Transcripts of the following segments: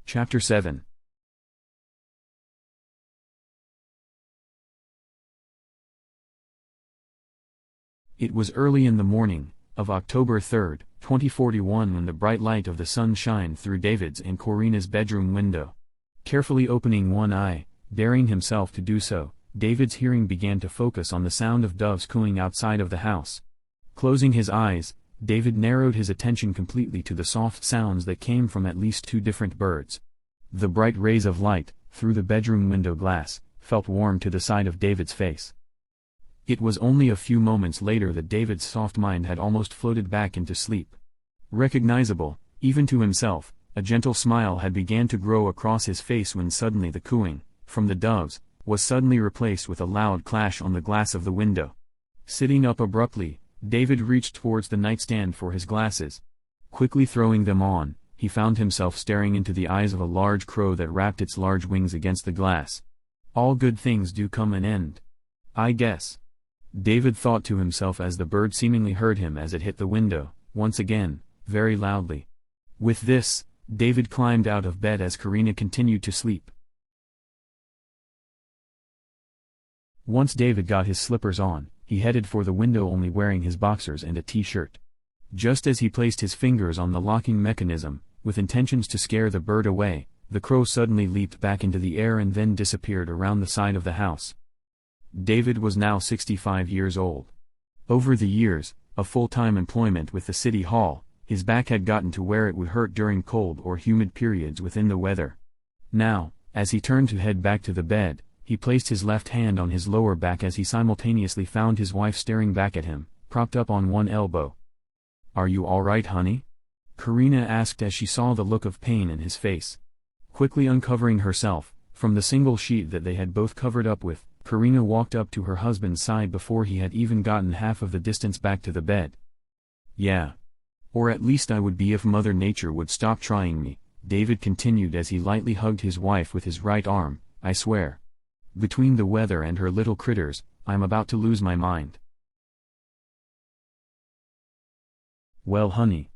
Chapter 7. It was early in the morning of October 3, 2041 when the bright light of the sun shined through David's and Corina's bedroom window. Carefully opening one eye, daring himself to do so, David's hearing began to focus on the sound of doves cooing outside of the house. Closing his eyes, David narrowed his attention completely to the soft sounds that came from at least two different birds. The bright rays of light, through the bedroom window glass, felt warm to the side of David's face. It was only a few moments later that David's soft mind had almost floated back into sleep. Recognizable, even to himself, a gentle smile had begun to grow across his face when suddenly the cooing, from the doves, was suddenly replaced with a loud clash on the glass of the window. Sitting up abruptly, David reached towards the nightstand for his glasses. Quickly throwing them on, he found himself staring into the eyes of a large crow that wrapped its large wings against the glass. All good things do come an end, I guess. David thought to himself as the bird seemingly heard him as it hit the window, once again, very loudly. With this, David climbed out of bed as Corina continued to sleep. Once David got his slippers on, he headed for the window only wearing his boxers and a t-shirt. Just as he placed his fingers on the locking mechanism, with intentions to scare the bird away, the crow suddenly leaped back into the air and then disappeared around the side of the house. David was now 65 years old. Over the years, of full-time employment with the city hall, his back had gotten to where it would hurt during cold or humid periods within the weather. Now, as he turned to head back to the bed, he placed his left hand on his lower back as he simultaneously found his wife staring back at him, propped up on one elbow. "Are you all right, honey?" Corina asked as she saw the look of pain in his face. Quickly uncovering herself, from the single sheet that they had both covered up with, Corina walked up to her husband's side before he had even gotten half of the distance back to the bed. "Yeah. Or at least I would be if Mother Nature would stop trying me," David continued as he lightly hugged his wife with his right arm. "I swear. Between the weather and her little critters, I'm about to lose my mind." "Well, honey."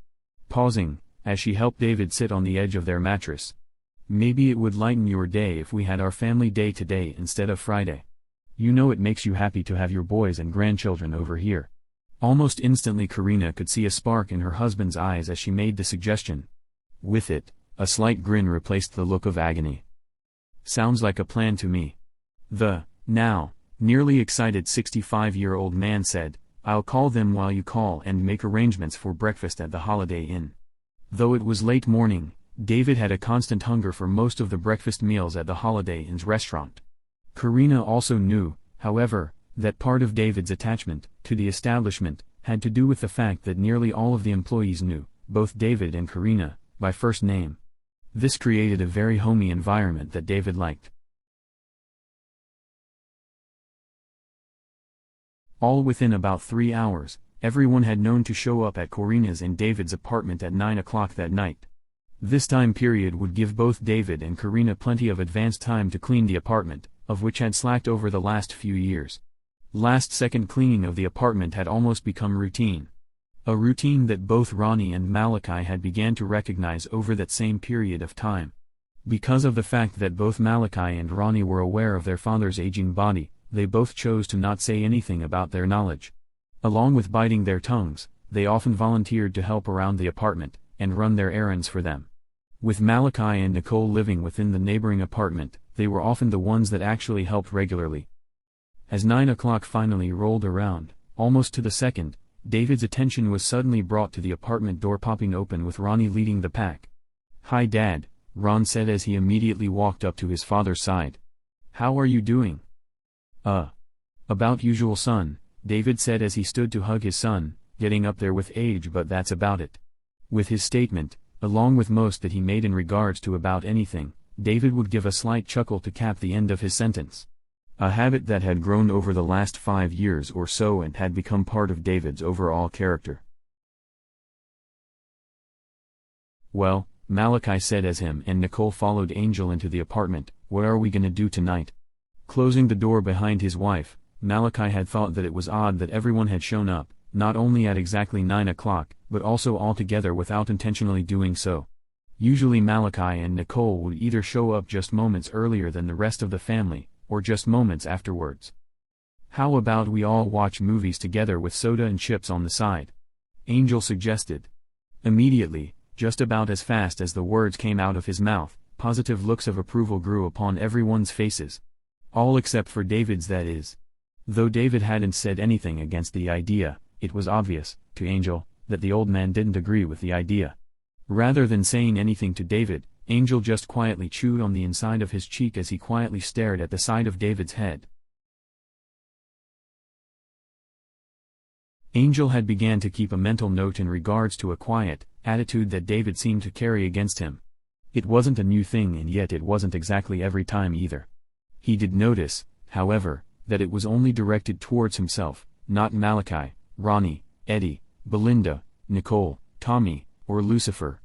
Pausing, as she helped David sit on the edge of their mattress. "Maybe it would lighten your day if we had our family day today instead of Friday. You know it makes you happy to have your boys and grandchildren over here." Almost instantly Corina could see a spark in her husband's eyes as she made the suggestion. With it, a slight grin replaced the look of agony. "Sounds like a plan to me." The, now, nearly excited 65-year-old man said, "I'll call them while you call and make arrangements for breakfast at the Holiday Inn." Though it was late morning, David had a constant hunger for most of the breakfast meals at the Holiday Inn's restaurant. Corina also knew, however, that part of David's attachment to the establishment had to do with the fact that nearly all of the employees knew both David and Corina by first name. This created a very homey environment that David liked. All within about 3 hours, everyone had known to show up at Corina's and David's apartment at 9 o'clock that night. This time period would give both David and Corina plenty of advance time to clean the apartment, of which had slacked over the last few years. Last-second cleaning of the apartment had almost become routine. A routine that both Ronnie and Malachi had began to recognize over that same period of time. Because of the fact that both Malachi and Ronnie were aware of their father's aging body, they both chose to not say anything about their knowledge. Along with biting their tongues, they often volunteered to help around the apartment, and run their errands for them. With Malachi and Nicole living within the neighboring apartment, they were often the ones that actually helped regularly. As 9 o'clock finally rolled around, almost to the second, David's attention was suddenly brought to the apartment door popping open with Ronnie leading the pack. "Hi Dad," Ron said as he immediately walked up to his father's side. "How are you doing?" About usual son," David said as he stood to hug his son, "getting up there with age but that's about it." With his statement, along with most that he made in regards to about anything, David would give a slight chuckle to cap the end of his sentence. A habit that had grown over the last 5 years or so and had become part of David's overall character. "Well," Malachi said as him and Nicole followed Angel into the apartment, "what are we gonna do tonight?" Closing the door behind his wife, Malachi had thought that it was odd that everyone had shown up, not only at exactly 9 o'clock, but also all together without intentionally doing so. Usually Malachi and Nicole would either show up just moments earlier than the rest of the family, or just moments afterwards. "How about we all watch movies together with soda and chips on the side?" Angel suggested. Immediately, just about as fast as the words came out of his mouth, positive looks of approval grew upon everyone's faces. All except for David's, that is. Though David hadn't said anything against the idea, it was obvious, to Angel, that the old man didn't agree with the idea. Rather than saying anything to David, Angel just quietly chewed on the inside of his cheek as he quietly stared at the side of David's head. Angel had began to keep a mental note in regards to a quiet attitude that David seemed to carry against him. It wasn't a new thing, and yet it wasn't exactly every time either. He did notice, however, that it was only directed towards himself, not Malachi, Ronnie, Eddie, Belinda, Nicole, Tommy, or Lucifer.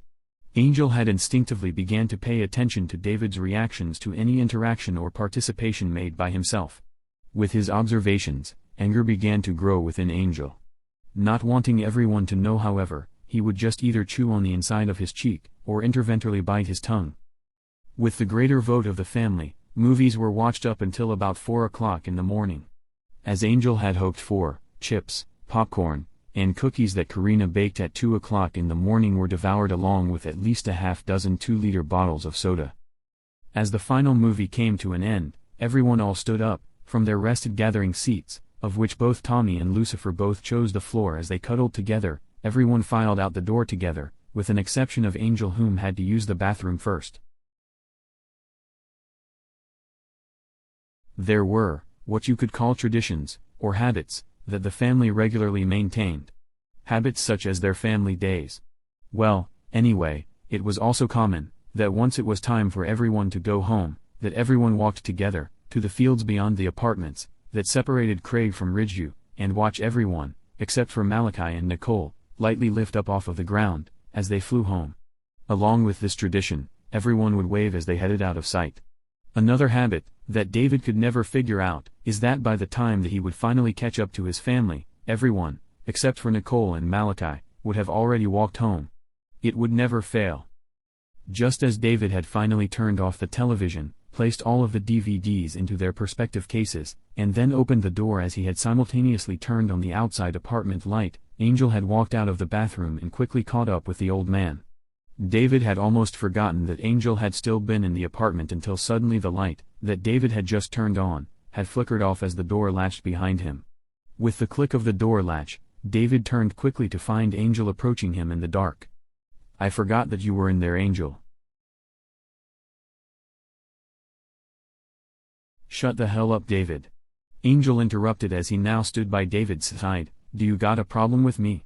Angel had instinctively began to pay attention to David's reactions to any interaction or participation made by himself. With his observations, anger began to grow within Angel. Not wanting everyone to know, however, he would just either chew on the inside of his cheek, or interventorily bite his tongue. With the greater vote of the family, movies were watched up until about 4 o'clock in the morning. As Angel had hoped for, chips, popcorn, and cookies that Karina baked at 2 o'clock in the morning were devoured, along with at least a half-dozen 2-liter bottles of soda. As the final movie came to an end, everyone all stood up, from their rested gathering seats, of which both Tommy and Lucifer both chose the floor as they cuddled together. Everyone filed out the door together, with an exception of Angel, whom had to use the bathroom first. There were, what you could call traditions, or habits, that the family regularly maintained. Habits such as their family days. Well, anyway, it was also common, that once it was time for everyone to go home, that everyone walked together, to the fields beyond the apartments, that separated Craig from Ridgeview, and watch everyone, except for Malachi and Nicole, lightly lift up off of the ground, as they flew home. Along with this tradition, everyone would wave as they headed out of sight. Another habit, that David could never figure out, is that by the time that he would finally catch up to his family, everyone, except for Nicole and Malachi, would have already walked home. It would never fail. Just as David had finally turned off the television, placed all of the DVDs into their respective cases, and then opened the door as he had simultaneously turned on the outside apartment light, Angel had walked out of the bathroom and quickly caught up with the old man. David had almost forgotten that Angel had still been in the apartment until suddenly the light, that David had just turned on, had flickered off as the door latched behind him. With the click of the door latch, David turned quickly to find Angel approaching him in the dark. "I forgot that you were in there, Angel." "Shut the hell up, David." Angel interrupted as he now stood by David's side. "Do you got a problem with me?"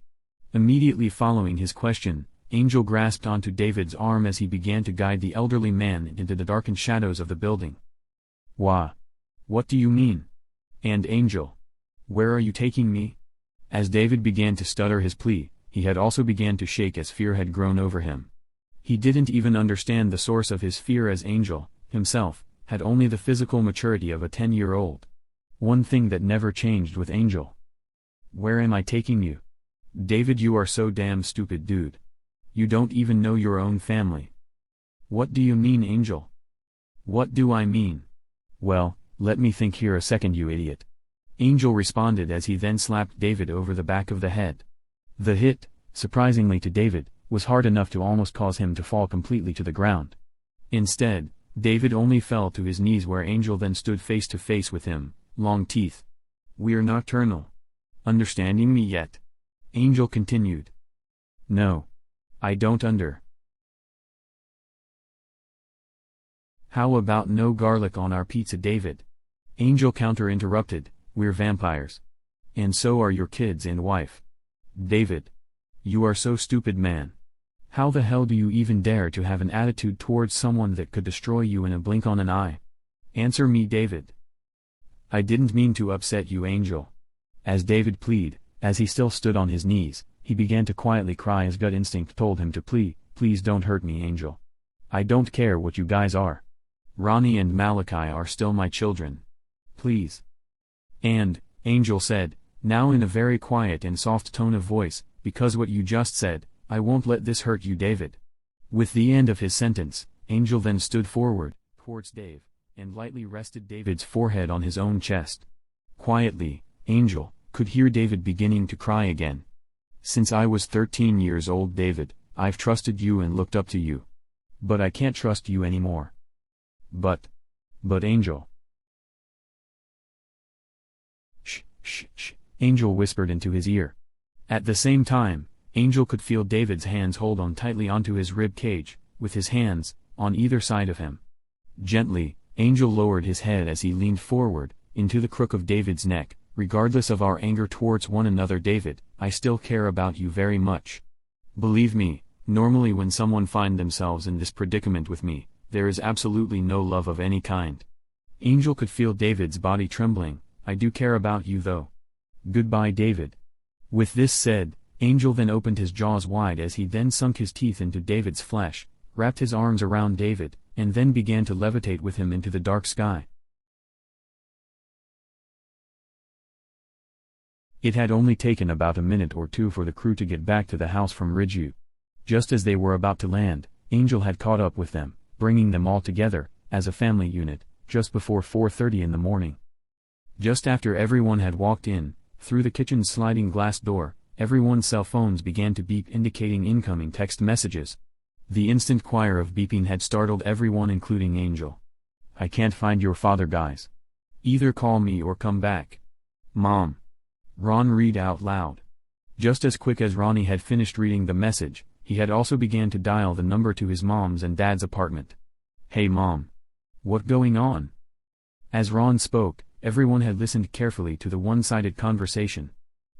Immediately following his question, Angel grasped onto David's arm as he began to guide the elderly man into the darkened shadows of the building. "Wah! What do you mean? And Angel, where are you taking me?" As David began to stutter his plea, he had also began to shake as fear had grown over him. He didn't even understand the source of his fear, as Angel, himself, had only the physical maturity of a 10-year-old. One thing that never changed with Angel. "Where am I taking you?" "David, you are so damn stupid, dude. You don't even know your own family." "What do you mean, Angel?" "What do I mean? Well, let me think here a second, you idiot." Angel responded as he then slapped David over the back of the head. The hit, surprisingly to David, was hard enough to almost cause him to fall completely to the ground. Instead, David only fell to his knees, where Angel then stood face to face with him, long teeth. "We're nocturnal. Understanding me yet?" Angel continued. "No. I don't under." "How about no garlic on our pizza, David?" Angel counter-interrupted. "We're vampires. And so are your kids and wife." "David. You are so stupid, man. How the hell do you even dare to have an attitude towards someone that could destroy you in a blink on an eye? Answer me, David." "I didn't mean to upset you, Angel." As David pleaded, as he still stood on his knees, he began to quietly cry as gut instinct told him to please don't hurt me, Angel. I don't care what you guys are. Ronnie and Malachi are still my children. Please." "And," Angel said, now in a very quiet and soft tone of voice, "because what you just said, I won't let this hurt you, David." With the end of his sentence, Angel then stood forward, towards Dave, and lightly rested David's forehead on his own chest. Quietly, Angel could hear David beginning to cry again. "Since I was 13 years old, David, I've trusted you and looked up to you. But I can't trust you anymore." But Angel. Shh, Angel whispered into his ear. At the same time, Angel could feel David's hands hold on tightly onto his rib cage, with his hands on either side of him. Gently, Angel lowered his head as he leaned forward, into the crook of David's neck. "Regardless of our anger towards one another, David, I still care about you very much. Believe me, normally when someone finds themselves in this predicament with me, there is absolutely no love of any kind." Angel could feel David's body trembling. "I do care about you though. Goodbye, David." With this said, Angel then opened his jaws wide as he then sunk his teeth into David's flesh, wrapped his arms around David, and then began to levitate with him into the dark sky. It had only taken about a minute or two for the crew to get back to the house from Ridgeview. Just as they were about to land, Angel had caught up with them, bringing them all together, as a family unit, just before 4:30 in the morning. Just after everyone had walked in, through the kitchen's sliding glass door, everyone's cell phones began to beep, indicating incoming text messages. The instant choir of beeping had startled everyone, including Angel. "I can't find your father, guys. Either call me or come back. Mom." Ron read out loud. Just as quick as Ronnie had finished reading the message, he had also began to dial the number to his mom's and dad's apartment. "Hey Mom. What going on?" As Ron spoke, everyone had listened carefully to the one-sided conversation.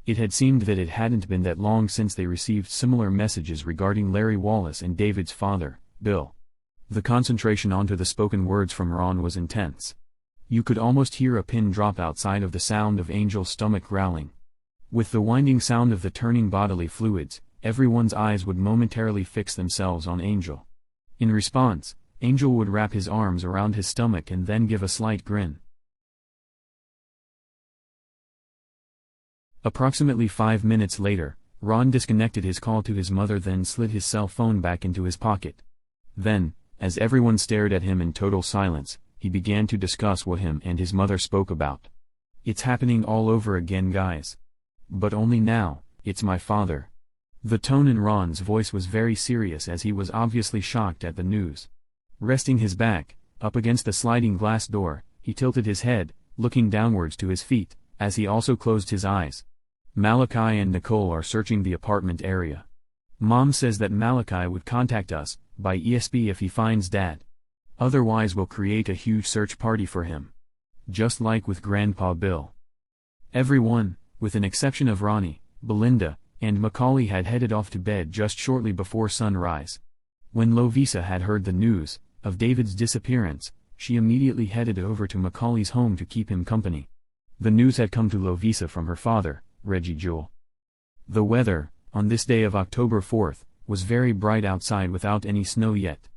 It had seemed that it hadn't been that long since they received similar messages regarding Larry Wallace and David's father, Bill. The concentration onto the spoken words from Ron was intense. You could almost hear a pin drop outside of the sound of Angel's stomach growling. With the winding sound of the turning bodily fluids, everyone's eyes would momentarily fix themselves on Angel. In response, Angel would wrap his arms around his stomach and then give a slight grin. Approximately 5 minutes later, Ron disconnected his call to his mother, then slid his cell phone back into his pocket. Then, as everyone stared at him in total silence, he began to discuss what him and his mother spoke about. "It's happening all over again, guys. But only now, it's my father." The tone in Ron's voice was very serious as he was obviously shocked at the news. Resting his back up against the sliding glass door, he tilted his head, looking downwards to his feet, as he also closed his eyes. "Malachi and Nicole are searching the apartment area. Mom says that Malachi would contact us by ESP if he finds Dad. Otherwise we'll create a huge search party for him. Just like with Grandpa Bill." Everyone, with an exception of Ronnie, Belinda, and Macaulay, had headed off to bed just shortly before sunrise. When Lovisa had heard the news of David's disappearance, she immediately headed over to Macaulay's home to keep him company. The news had come to Lovisa from her father, Reggie Jewell. The weather, on this day of October 4th, was very bright outside without any snow yet.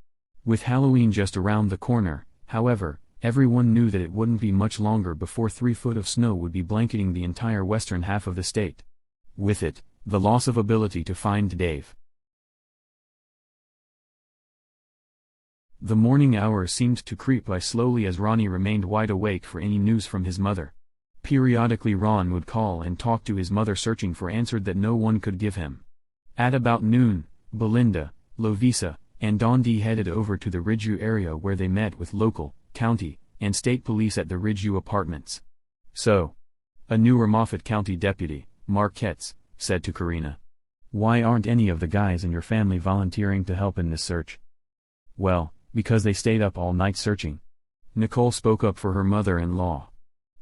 With Halloween just around the corner, however, everyone knew that it wouldn't be much longer before 3 foot of snow would be blanketing the entire western half of the state. With it, the loss of ability to find Dave. The morning hours seemed to creep by slowly as Ronnie remained wide awake for any news from his mother. Periodically Ron would call and talk to his mother, searching for answers that no one could give him. At about noon, Belinda, Lovisa, and Dondi headed over to the Ridgeview area where they met with local, county, and state police at the Ridgeview apartments. "So, a newer Moffat County deputy, Mark Ketz, said to Karina. "Why aren't any of the guys in your family volunteering to help in this search?" "Well, because they stayed up all night searching." Nicole spoke up for her mother-in-law.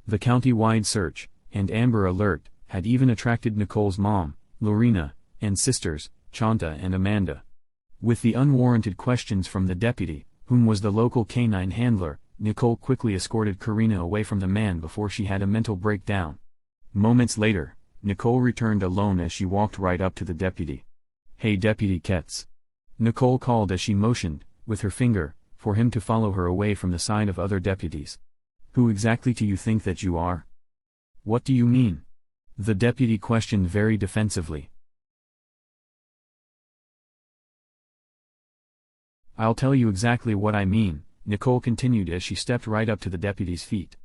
The county-wide search, and Amber Alert, had even attracted Nicole's mom, Lorena, and sisters, Chanta and Amanda. With the unwarranted questions from the deputy, whom was the local canine handler, Nicole quickly escorted Karina away from the man before she had a mental breakdown. Moments later, Nicole returned alone as she walked right up to the deputy. "Hey Deputy Ketz." Nicole called as she motioned, with her finger, for him to follow her away from the side of other deputies. "Who exactly do you think that you are?" "What do you mean?" the deputy questioned very defensively. I'll tell you exactly what I mean, Nicole continued as she stepped right up to the deputy's feet.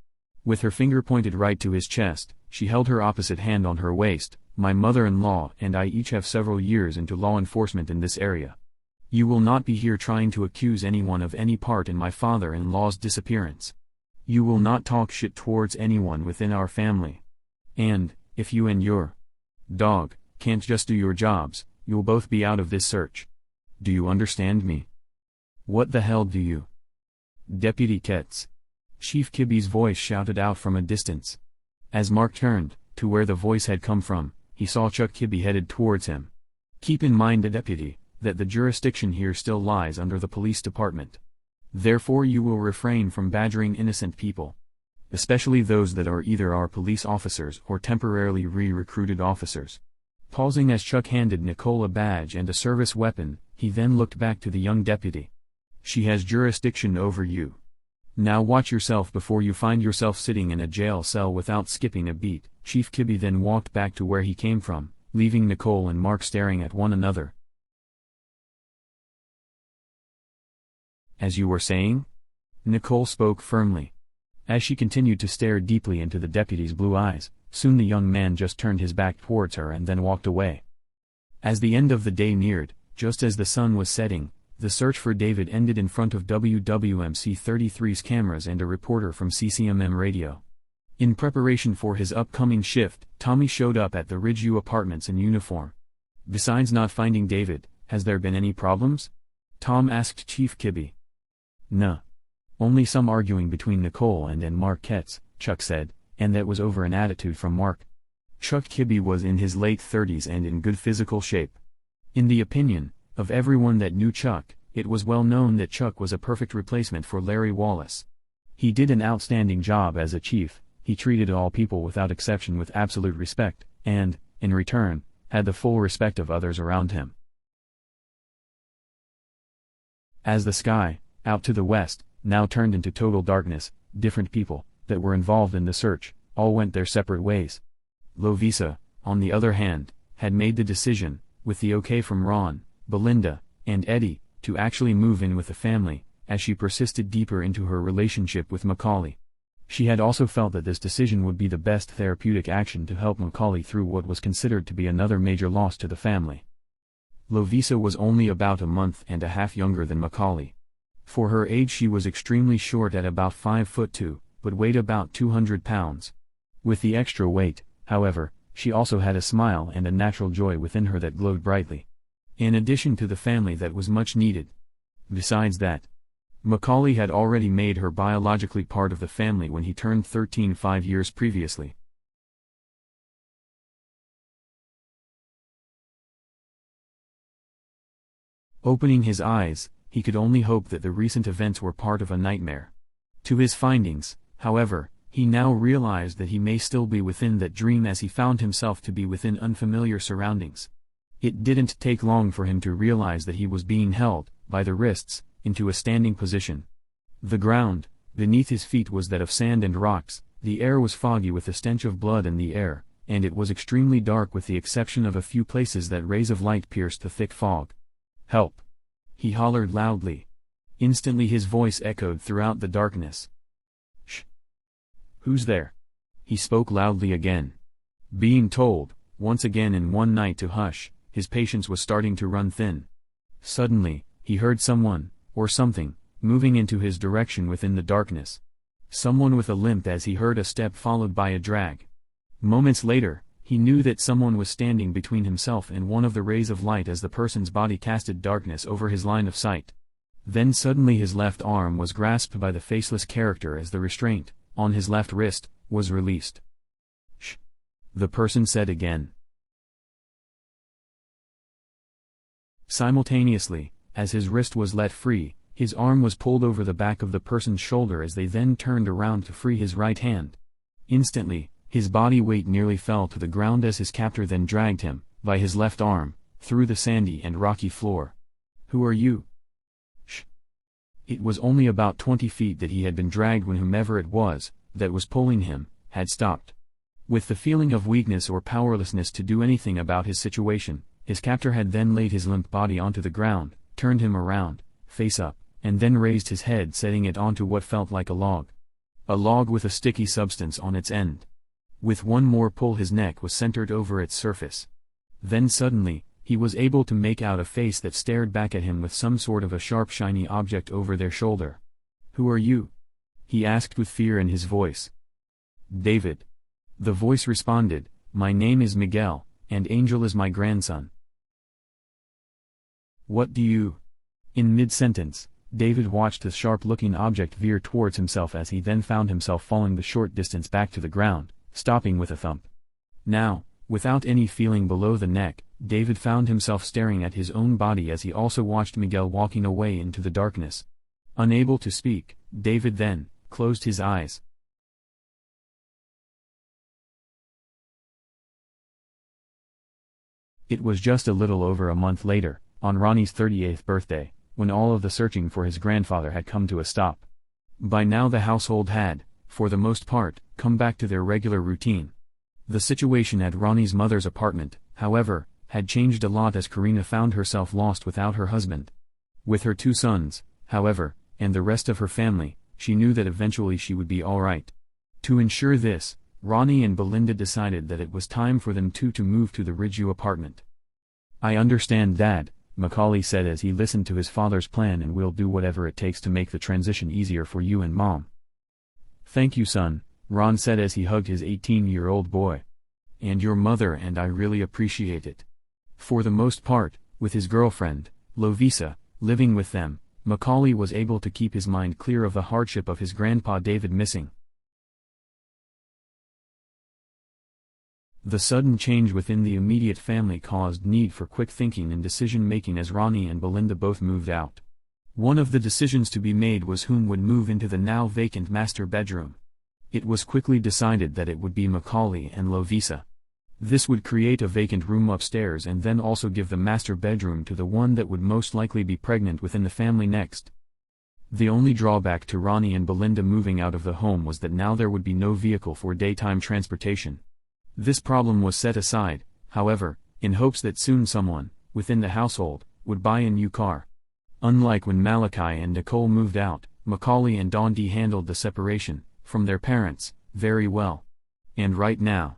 With her finger pointed right to his chest, she held her opposite hand on her waist. My mother-in-law and I each have several years into law enforcement in this area. You will not be here trying to accuse anyone of any part in my father-in-law's disappearance. You will not talk shit towards anyone within our family. And, if you and your dog can't just do your jobs, you'll both be out of this search. Do you understand me? What the hell do you? Deputy Ketz. Chief Kibbe's voice shouted out from a distance. As Mark turned to where the voice had come from, he saw Chuck Kibbe headed towards him. Keep in mind, deputy, that the jurisdiction here still lies under the police department. Therefore you will refrain from badgering innocent people. Especially those that are either our police officers or temporarily re-recruited officers. Pausing as Chuck handed Nicole a badge and a service weapon, he then looked back to the young deputy. She has jurisdiction over you. Now watch yourself before you find yourself sitting in a jail cell without skipping a beat. Chief Kibbe then walked back to where he came from, leaving Nicole and Mark staring at one another. As you were saying? Nicole spoke firmly. As she continued to stare deeply into the deputy's blue eyes, soon the young man just turned his back towards her and then walked away. As the end of the day neared, just as the sun was setting, the search for David ended in front of WWMC 33's cameras and a reporter from CCMM radio. In preparation for his upcoming shift, Tommy showed up at the Ridgeview Apartments in uniform. Besides not finding David, has there been any problems? Tom asked Chief Kibbe. Nuh. Only some arguing between Nicole and Mark Ketz, Chuck said, and that was over an attitude from Mark. Chuck Kibbe was in his late 30s and in good physical shape. In the opinion of everyone that knew Chuck, it was well known that Chuck was a perfect replacement for Larry Wallace. He did an outstanding job as a chief, he treated all people without exception with absolute respect, and, in return, had the full respect of others around him. As the sky, out to the west, now turned into total darkness, different people, that were involved in the search, all went their separate ways. Lovisa, on the other hand, had made the decision, with the okay from Ron, Belinda, and Eddie, to actually move in with the family, as she persisted deeper into her relationship with Macaulay. She had also felt that this decision would be the best therapeutic action to help Macaulay through what was considered to be another major loss to the family. Lovisa was only about a month and a half younger than Macaulay. For her age she was extremely short at about 5'2", but weighed about 200 pounds. With the extra weight, however, she also had a smile and a natural joy within her that glowed brightly. In addition to the family that was much needed. Besides that, Macaulay had already made her biologically part of the family when he turned 13 5 years previously. Opening his eyes, he could only hope that the recent events were part of a nightmare. To his findings, however, he now realized that he may still be within that dream as he found himself to be within unfamiliar surroundings. It didn't take long for him to realize that he was being held, by the wrists, into a standing position. The ground, beneath his feet was that of sand and rocks, the air was foggy with the stench of blood in the air, and it was extremely dark with the exception of a few places that rays of light pierced the thick fog. "Help!" he hollered loudly. Instantly his voice echoed throughout the darkness. "Shh! Who's there?" He spoke loudly again. Being told, once again in one night to hush, his patience was starting to run thin. Suddenly, he heard someone, or something, moving into his direction within the darkness. Someone with a limp as he heard a step followed by a drag. Moments later, he knew that someone was standing between himself and one of the rays of light as the person's body casted darkness over his line of sight. Then suddenly his left arm was grasped by the faceless character as the restraint, on his left wrist, was released. "Shh!" the person said again. Simultaneously, as his wrist was let free, his arm was pulled over the back of the person's shoulder as they then turned around to free his right hand. Instantly, his body weight nearly fell to the ground as his captor then dragged him, by his left arm, through the sandy and rocky floor. "Who are you?" "Shh!" It was only about 20 feet that he had been dragged when whomever it was, that was pulling him, had stopped. With the feeling of weakness or powerlessness to do anything about his situation, his captor had then laid his limp body onto the ground, turned him around, face up, and then raised his head, setting it onto what felt like a log. A log with a sticky substance on its end. With one more pull his neck was centered over its surface. Then suddenly, he was able to make out a face that stared back at him with some sort of a sharp shiny object over their shoulder. "Who are you?" he asked with fear in his voice. "David." The voice responded, "My name is Miguel, and Angel is my grandson." "What do you—" In mid-sentence, David watched the sharp-looking object veer towards himself as he then found himself falling the short distance back to the ground, stopping with a thump. Now, without any feeling below the neck, David found himself staring at his own body as he also watched Miguel walking away into the darkness. Unable to speak, David then closed his eyes. It was just a little over a month later, on Ronnie's 38th birthday, when all of the searching for his grandfather had come to a stop. By now the household had, for the most part, come back to their regular routine. The situation at Ronnie's mother's apartment, however, had changed a lot as Karina found herself lost without her husband. With her 2 sons, however, and the rest of her family, she knew that eventually she would be alright. To ensure this, Ronnie and Belinda decided that it was time for them two to move to the Ridgeview apartment. "I understand, Dad," Macaulay said as he listened to his father's plan, "and we'll do whatever it takes to make the transition easier for you and Mom." "Thank you, son," Ron said as he hugged his 18-year-old boy. "And your mother and I really appreciate it." For the most part, with his girlfriend, Lovisa, living with them, Macaulay was able to keep his mind clear of the hardship of his grandpa David missing. The sudden change within the immediate family caused need for quick thinking and decision-making as Ronnie and Belinda both moved out. One of the decisions to be made was whom would move into the now vacant master bedroom. It was quickly decided that it would be Macaulay and Lovisa. This would create a vacant room upstairs and then also give the master bedroom to the one that would most likely be pregnant within the family next. The only drawback to Ronnie and Belinda moving out of the home was that now there would be no vehicle for daytime transportation. This problem was set aside, however, in hopes that soon someone, within the household, would buy a new car. Unlike when Malachi and Nicole moved out, Macaulay and Dondi handled the separation from their parents very well. "And right now,"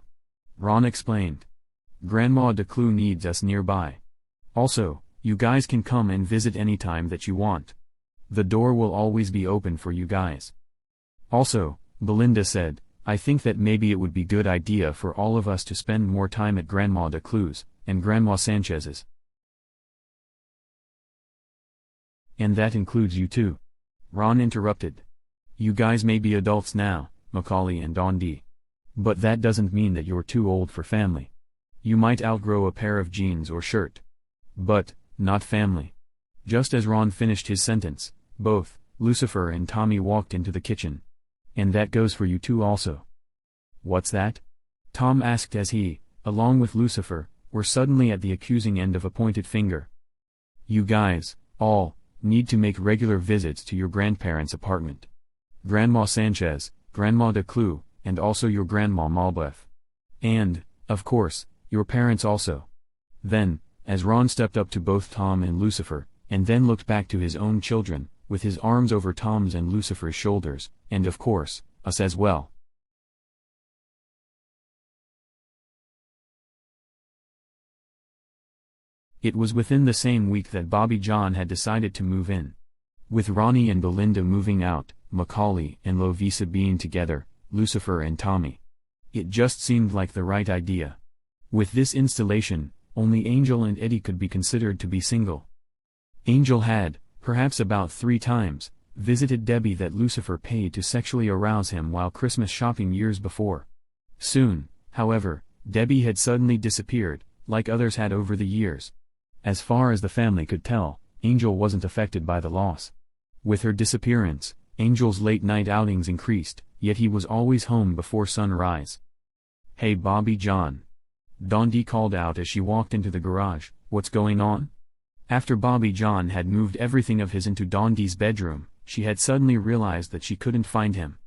Ron explained, "Grandma Declue needs us nearby. Also, you guys can come and visit anytime that you want. The door will always be open for you guys." "Also," Belinda said, "I think that maybe it would be good idea for all of us to spend more time at Grandma Declue's and Grandma Sanchez's." "And that includes you too," Ron interrupted. "You guys may be adults now, Macaulay and Dondi. But that doesn't mean that you're too old for family. You might outgrow a pair of jeans or shirt. But, not family." Just as Ron finished his sentence, both Lucifer and Tommy walked into the kitchen. "And that goes for you too also." "What's that?" Tom asked as he, along with Lucifer, were suddenly at the accusing end of a pointed finger. "You guys, all, need to make regular visits to your grandparents' apartment. Grandma Sanchez, Grandma Declue, and also your Grandma Malbeth. And, of course, your parents also." Then, as Ron stepped up to both Tom and Lucifer, and then looked back to his own children, with his arms over Tom's and Lucifer's shoulders, and of course, us as well. It was within the same week that Bobby John had decided to move in. With Ronnie and Belinda moving out, Macaulay and Lovisa being together, Lucifer and Tommy. It just seemed like the right idea. With this installation, only Angel and Eddie could be considered to be single. Angel had, perhaps about 3 times, visited Debbie that Lucifer paid to sexually arouse him while Christmas shopping years before. Soon, however, Debbie had suddenly disappeared, like others had over the years. As far as the family could tell, Angel wasn't affected by the loss. With her disappearance, Angel's late-night outings increased, yet he was always home before sunrise. "Hey Bobby John." Dondi called out as she walked into the garage, "What's going on?" After Bobby John had moved everything of his into Dondi's bedroom, she had suddenly realized that she couldn't find him.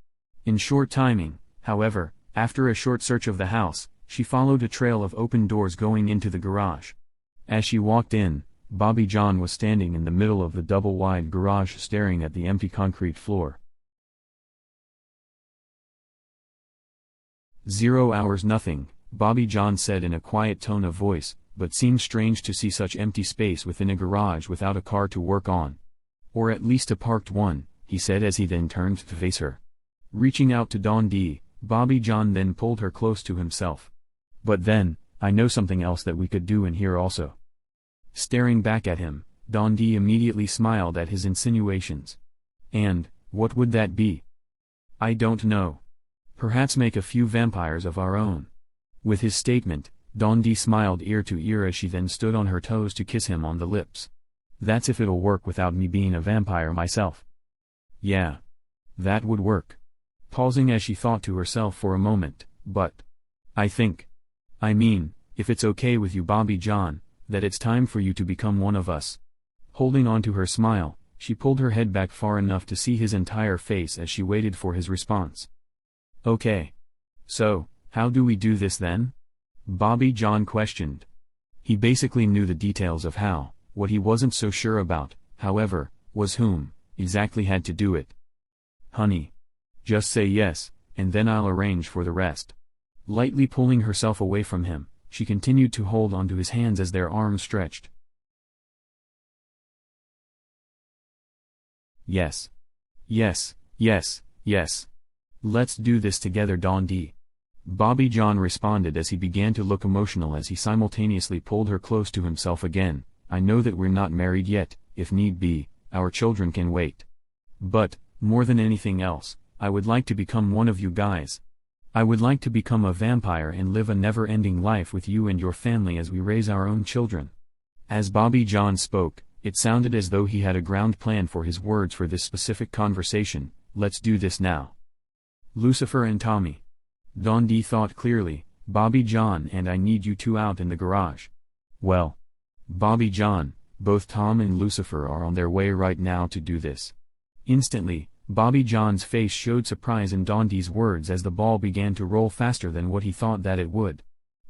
In short timing, however, after a short search of the house, she followed a trail of open doors going into the garage. As she walked in, Bobby John was standing in the middle of the double-wide garage staring at the empty concrete floor. 0 hours nothing, Bobby John said in a quiet tone of voice, but seemed strange to see such empty space within a garage without a car to work on. Or at least a parked one, he said as he then turned to face her. Reaching out to Dundee, Bobby John then pulled her close to himself. But then, I know something else that we could do in here also. Staring back at him, Dundee immediately smiled at his insinuations. And, what would that be? I don't know. Perhaps make a few vampires of our own. With his statement, Dundee smiled ear to ear as she then stood on her toes to kiss him on the lips. That's if it'll work without me being a vampire myself. Yeah. That would work. Pausing as she thought to herself for a moment, but I mean, if it's okay with you Bobby John, that it's time for you to become one of us. Holding on to her smile, she pulled her head back far enough to see his entire face as she waited for his response. Okay. So, how do we do this then? Bobby John questioned. He basically knew the details of how. What he wasn't so sure about, however, was whom exactly had to do it. Honey. Just say yes, and then I'll arrange for the rest. Lightly pulling herself away from him, she continued to hold onto his hands as their arms stretched. Yes. Yes, yes, yes. Let's do this together Dundee. Bobby John responded as he began to look emotional as he simultaneously pulled her close to himself again. I know that we're not married yet, if need be, our children can wait. But, more than anything else, I would like to become one of you guys. I would like to become a vampire and live a never-ending life with you and your family as we raise our own children. As Bobby John spoke, it sounded as though he had a ground plan for his words for this specific conversation. Let's do this now. Lucifer and Tommy. Dundee thought clearly, Bobby John and I need you two out in the garage. Well. Bobby John, both Tom and Lucifer are on their way right now to do this. Instantly, Bobby John's face showed surprise in Dundee's words as the ball began to roll faster than what he thought that it would.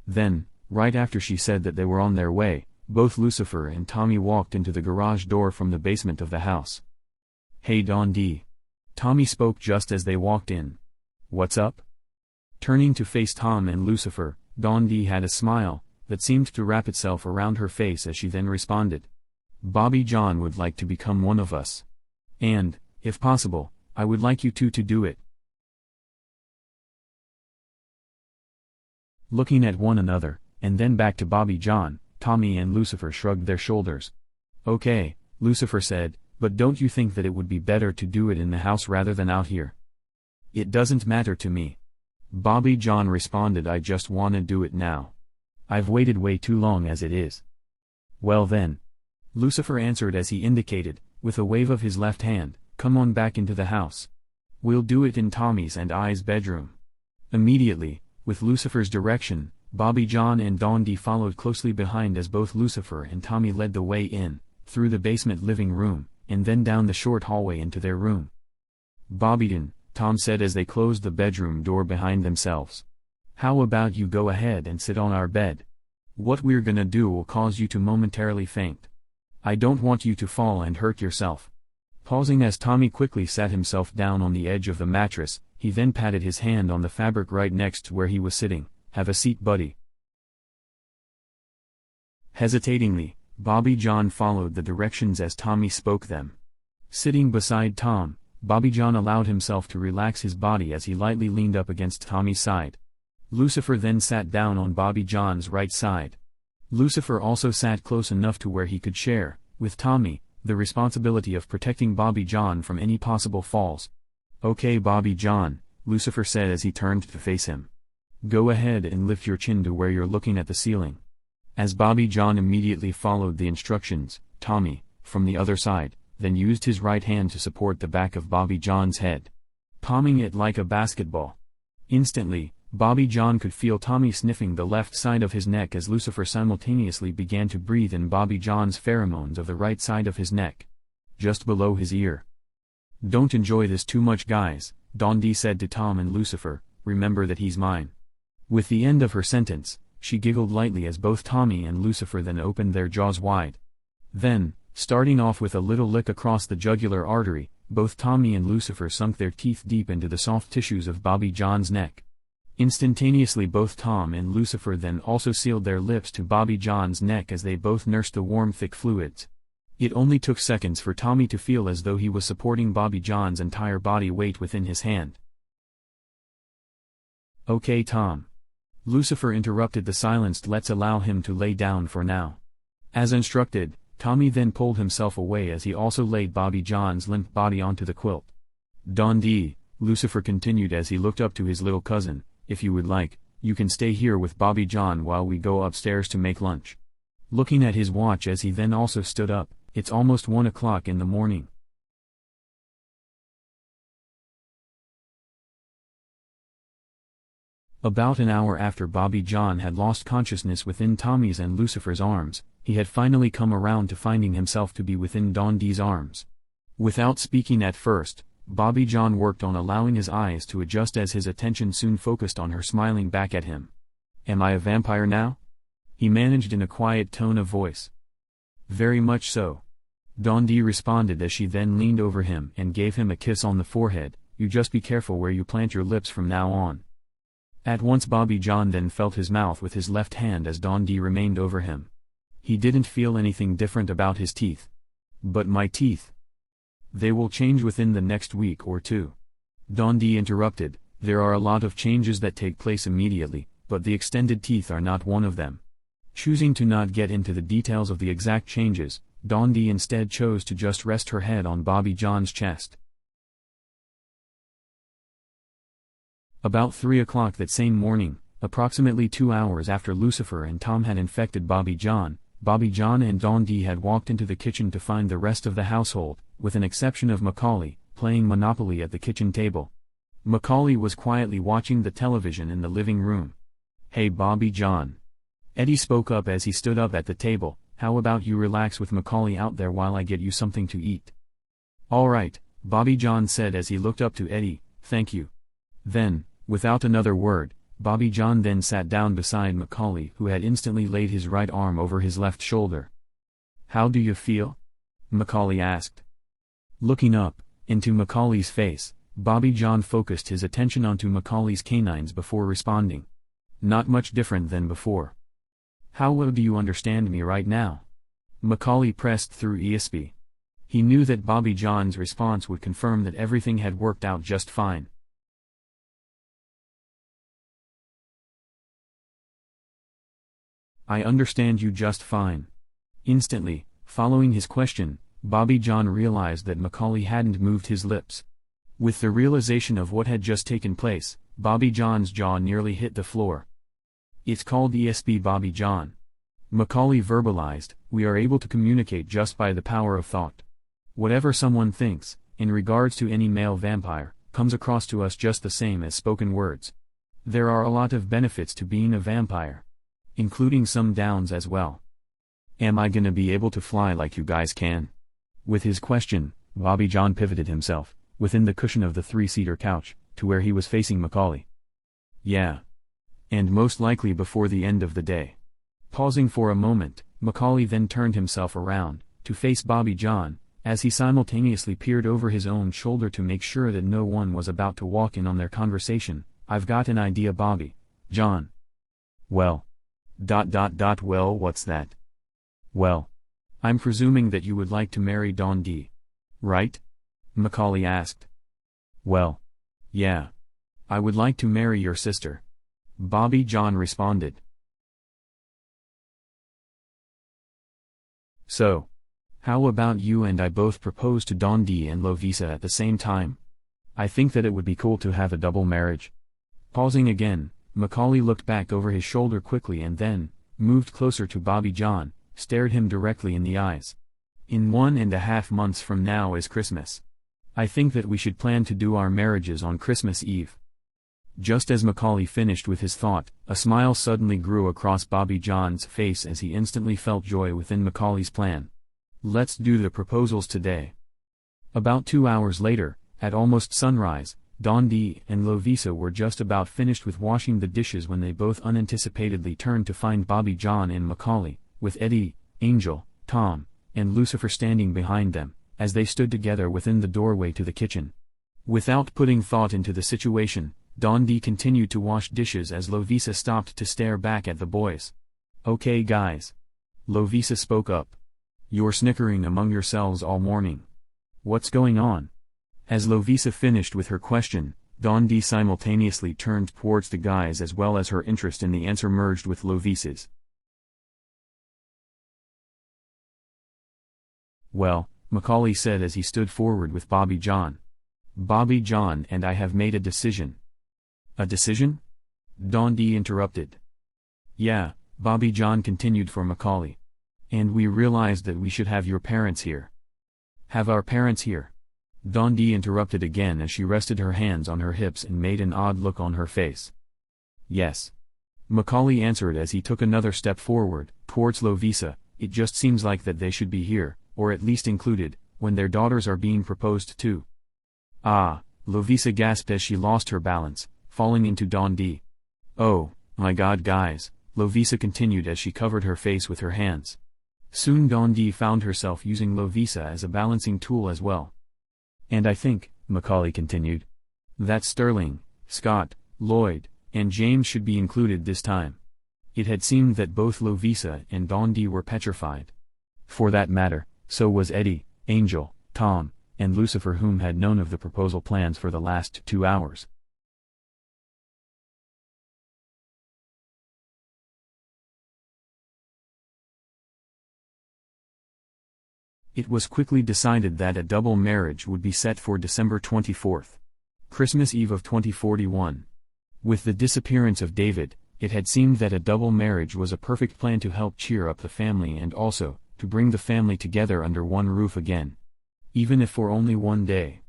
Then, right after she said that they were on their way, both Lucifer and Tommy walked into the garage door from the basement of the house. Hey Dundee. Tommy spoke just as they walked in. What's up? Turning to face Tom and Lucifer, Dundee had a smile that seemed to wrap itself around her face as she then responded. Bobby John would like to become one of us. And, if possible, I would like you two to do it. Looking at one another, and then back to Bobby John, Tommy and Lucifer shrugged their shoulders. Okay, Lucifer said, but don't you think that it would be better to do it in the house rather than out here? It doesn't matter to me. Bobby John responded, I just wanna do it now. I've waited way too long as it is. Well then. Lucifer answered as he indicated, with a wave of his left hand, come on back into the house. We'll do it in Tommy's and I's bedroom. Immediately, with Lucifer's direction, Bobby John and Dundee followed closely behind as both Lucifer and Tommy led the way in, through the basement living room, and then down the short hallway into their room. Bobby, Tom said as they closed the bedroom door behind themselves. How about you go ahead and sit on our bed? What we're gonna do will cause you to momentarily faint. I don't want you to fall and hurt yourself. Pausing as Tommy quickly sat himself down on the edge of the mattress, he then patted his hand on the fabric right next to where he was sitting. Have a seat, buddy. Hesitatingly, Bobby John followed the directions as Tommy spoke them. Sitting beside Tom, Bobby John allowed himself to relax his body as he lightly leaned up against Tommy's side. Lucifer then sat down on Bobby John's right side. Lucifer also sat close enough to where he could share, with Tommy, the responsibility of protecting Bobby John from any possible falls. Okay Bobby John, Lucifer said as he turned to face him. Go ahead and lift your chin to where you're looking at the ceiling. As Bobby John immediately followed the instructions, Tommy, from the other side, then used his right hand to support the back of Bobby John's head, palming it like a basketball. Instantly, Bobby John could feel Tommy sniffing the left side of his neck as Lucifer simultaneously began to breathe in Bobby John's pheromones of the right side of his neck, just below his ear. Don't enjoy this too much guys, Dundee said to Tom and Lucifer, remember that he's mine. With the end of her sentence, she giggled lightly as both Tommy and Lucifer then opened their jaws wide. Then, starting off with a little lick across the jugular artery, both Tommy and Lucifer sunk their teeth deep into the soft tissues of Bobby John's neck. Instantaneously both Tom and Lucifer then also sealed their lips to Bobby John's neck as they both nursed the warm thick fluids. It only took seconds for Tommy to feel as though he was supporting Bobby John's entire body weight within his hand. "Okay, Tom." Lucifer interrupted the silence. "Let's allow him to lay down for now." As instructed, Tommy then pulled himself away as he also laid Bobby John's limp body onto the quilt. "Don D," Lucifer continued as he looked up to his little cousin, "if you would like, you can stay here with Bobby John while we go upstairs to make lunch." Looking at his watch as he then also stood up, "It's almost 1 o'clock in the morning." About an hour after Bobby John had lost consciousness within Tommy's and Lucifer's arms, he had finally come around to finding himself to be within Don D's arms. Without speaking at first, Bobby John worked on allowing his eyes to adjust as his attention soon focused on her smiling back at him. "Am I a vampire now?" he managed in a quiet tone of voice. "Very much so." Don D responded as she then leaned over him and gave him a kiss on the forehead. "You just be careful where you plant your lips from now on." At once Bobby John then felt his mouth with his left hand as Don D remained over him. He didn't feel anything different about his teeth. "But my teeth? They will change within the next week or two." Don D interrupted, "There are a lot of changes that take place immediately, but the extended teeth are not one of them." Choosing to not get into the details of the exact changes, Don D instead chose to just rest her head on Bobby John's chest. About 3 o'clock that same morning, approximately 2 hours after Lucifer and Tom had infected Bobby John and Don D had walked into the kitchen to find the rest of the household, with an exception of Macaulay, playing Monopoly at the kitchen table. Macaulay was quietly watching the television in the living room. "Hey Bobby John." Eddie spoke up as he stood up at the table, "How about you relax with Macaulay out there while I get you something to eat?" "All right," Bobby John said as he looked up to Eddie, "Thank you." Then, without another word, Bobby John then sat down beside Macaulay, who had instantly laid his right arm over his left shoulder. "How do you feel?" Macaulay asked. Looking up into Macaulay's face, Bobby John focused his attention onto Macaulay's canines before responding. "Not much different than before." "How well do you understand me right now?" Macaulay pressed through ESP. He knew that Bobby John's response would confirm that everything had worked out just fine. "I understand you just fine." Instantly, following his question, Bobby John realized that Macaulay hadn't moved his lips. With the realization of what had just taken place, Bobby John's jaw nearly hit the floor. "It's called ESP, Bobby John." Macaulay verbalized, "We are able to communicate just by the power of thought. Whatever someone thinks, in regards to any male vampire, comes across to us just the same as spoken words. There are a lot of benefits to being a vampire, including some downs as well." "Am I gonna be able to fly like you guys can?" With his question, Bobby John pivoted himself, within the cushion of the 3-seater couch, to where he was facing Macaulay. "Yeah. And most likely before the end of the day." Pausing for a moment, Macaulay then turned himself around, to face Bobby John, as he simultaneously peered over his own shoulder to make sure that no one was about to walk in on their conversation. "I've got an idea, Bobby John." "Well. Well, what's that?" "Well, I'm presuming that you would like to marry Don D, right?" Macaulay asked. "Well, yeah. I would like to marry your sister," Bobby John responded. "So, how about you and I both propose to Don D and Lovisa at the same time? I think that it would be cool to have a double marriage." Pausing again, Macaulay looked back over his shoulder quickly and then, moved closer to Bobby John, stared him directly in the eyes. "In 1.5 months from now is Christmas. I think that we should plan to do our marriages on Christmas Eve." Just as Macaulay finished with his thought, a smile suddenly grew across Bobby John's face as he instantly felt joy within Macaulay's plan. "Let's do the proposals today." About 2 hours later, at almost sunrise, Don D and Lovisa were just about finished with washing the dishes when they both unanticipatedly turned to find Bobby John and Macaulay, with Eddie, Angel, Tom, and Lucifer standing behind them, as they stood together within the doorway to the kitchen. Without putting thought into the situation, Don D continued to wash dishes as Lovisa stopped to stare back at the boys. "Okay guys." Lovisa spoke up. "You're snickering among yourselves all morning. What's going on?" As Lovisa finished with her question, Don D simultaneously turned towards the guys as well as her interest in the answer merged with Lovisa's. "Well," Macaulay said as he stood forward with Bobby John. "Bobby John and I have made a decision." "A decision?" Don D interrupted. "Yeah," Bobby John continued for Macaulay. "And we realized that we should have your parents here." "Have our parents here?" Don D interrupted again as she rested her hands on her hips and made an odd look on her face. "Yes." Macaulay answered as he took another step forward, towards Lovisa. "It just seems like that they should be here, or at least included, when their daughters are being proposed to." "Ah," Lovisa gasped as she lost her balance, falling into Don D. "Oh, my God guys," Lovisa continued as she covered her face with her hands. Soon Don D found herself using Lovisa as a balancing tool as well. "And I think," Macaulay continued, "that Sterling, Scott, Lloyd, and James should be included this time." It had seemed that both Lovisa and Don D were petrified. For that matter, so was Eddie, Angel, Tom, and Lucifer, whom had known of the proposal plans for the last 2 hours. It was quickly decided that a double marriage would be set for December 24th, Christmas Eve of 2041. With the disappearance of David, it had seemed that a double marriage was a perfect plan to help cheer up the family and also, to bring the family together under one roof again. Even if for only one day.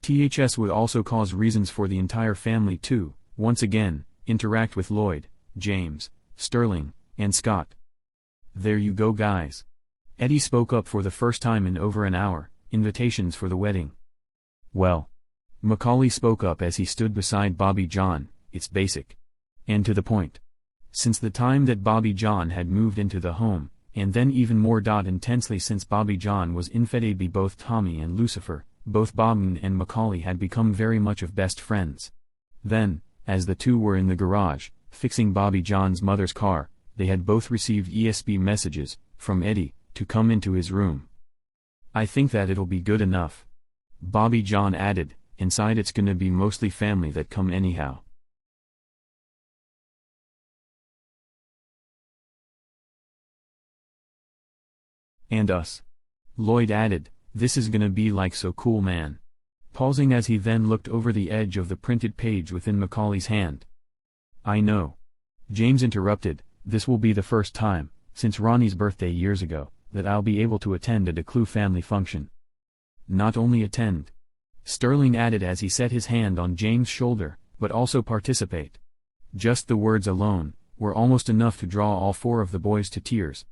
THS would also cause reasons for the entire family to, once again, interact with Lloyd, James, Sterling, and Scott. "There you go guys." Eddie spoke up for the first time in over an hour, "Invitations for the wedding." "Well." Macaulay spoke up as he stood beside Bobby John, "It's basic. And to the point. Since the time that Bobby John had moved into the home, and then even more intensely since Bobby John was infeded by both Tommy and Lucifer, both Bobby and Macaulay had become very much of best friends. Then, as the two were in the garage, fixing Bobby John's mother's car, they had both received ESP messages, from Eddie, to come into his room. "I think that it'll be good enough." Bobby John added, "Inside it's gonna be mostly family that come anyhow." "And us." Lloyd added, "This is gonna be like so cool man." Pausing as he then looked over the edge of the printed page within Macaulay's hand. "I know." James interrupted, "This will be the first time, since Ronnie's birthday years ago, that I'll be able to attend a Declue family function." "Not only attend," Sterling added as he set his hand on James' shoulder, "but also participate." Just the words alone were almost enough to draw all four of the boys to tears.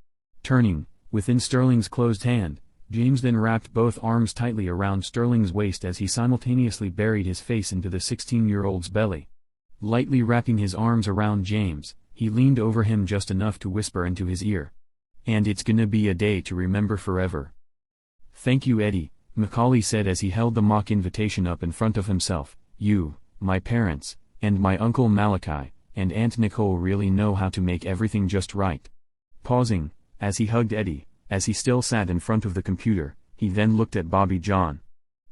Turning, within Sterling's closed hand, James then wrapped both arms tightly around Sterling's waist as he simultaneously buried his face into the 16-year-old's belly. Lightly wrapping his arms around James, he leaned over him just enough to whisper into his ear. "And it's gonna be a day to remember forever." "Thank you Eddie," Macaulay said as he held the mock invitation up in front of himself. "You, my parents, and my uncle Malachi, and Aunt Nicole really know how to make everything just right." Pausing, as he hugged Eddie, as he still sat in front of the computer, he then looked at Bobby John.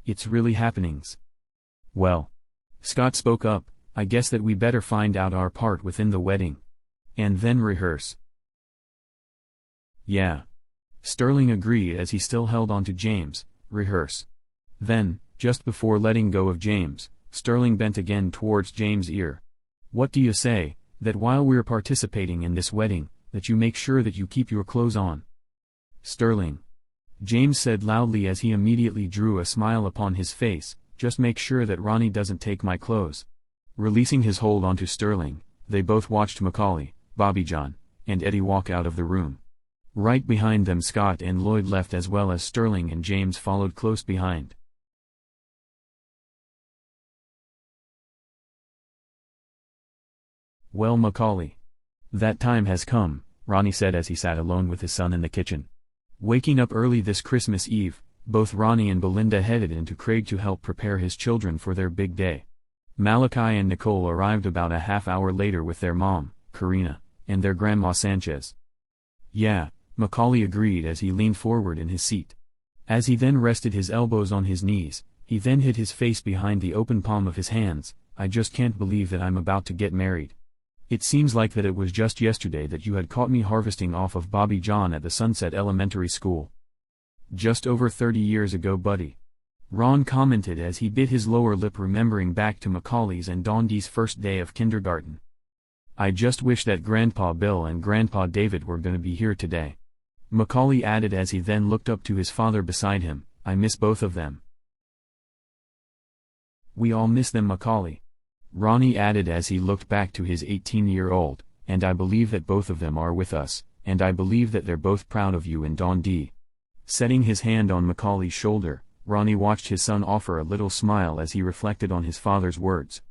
"It's really happenings." "Well." Scott spoke up, "I guess that we better find out our part within the wedding. And then rehearse." "Yeah." Sterling agreed as he still held on to James, "Rehearse." Then, just before letting go of James, Sterling bent again towards James' ear. "What do you say, that while we're participating in this wedding, that you make sure that you keep your clothes on?" "Sterling." James said loudly as he immediately drew a smile upon his face, "Just make sure that Ronnie doesn't take my clothes." Releasing his hold onto Sterling, they both watched Macaulay, Bobby John, and Eddie walk out of the room. Right behind them Scott and Lloyd left as well as Sterling and James followed close behind. "Well Macaulay. That time has come," Ronnie said as he sat alone with his son in the kitchen. Waking up early this Christmas Eve, both Ronnie and Belinda headed into Craig to help prepare his children for their big day. Malachi and Nicole arrived about a half hour later with their mom, Karina, and their grandma Sanchez. "Yeah," Macaulay agreed as he leaned forward in his seat. As he then rested his elbows on his knees, he then hid his face behind the open palm of his hands. "I just can't believe that I'm about to get married. It seems like that it was just yesterday that you had caught me harvesting off of Bobby John at the Sunset Elementary School. Just over 30 years ago, buddy," Ron commented as he bit his lower lip, remembering back to Macaulay's and Dondi's first day of kindergarten. "I just wish that Grandpa Bill and Grandpa David were gonna be here today," Macaulay added as he then looked up to his father beside him. "I miss both of them." "We all miss them, Macaulay," Ronnie added as he looked back to his 18-year-old, "and I believe that both of them are with us, and I believe that they're both proud of you and Dondi." Setting his hand on Macaulay's shoulder, Ronnie watched his son offer a little smile as he reflected on his father's words.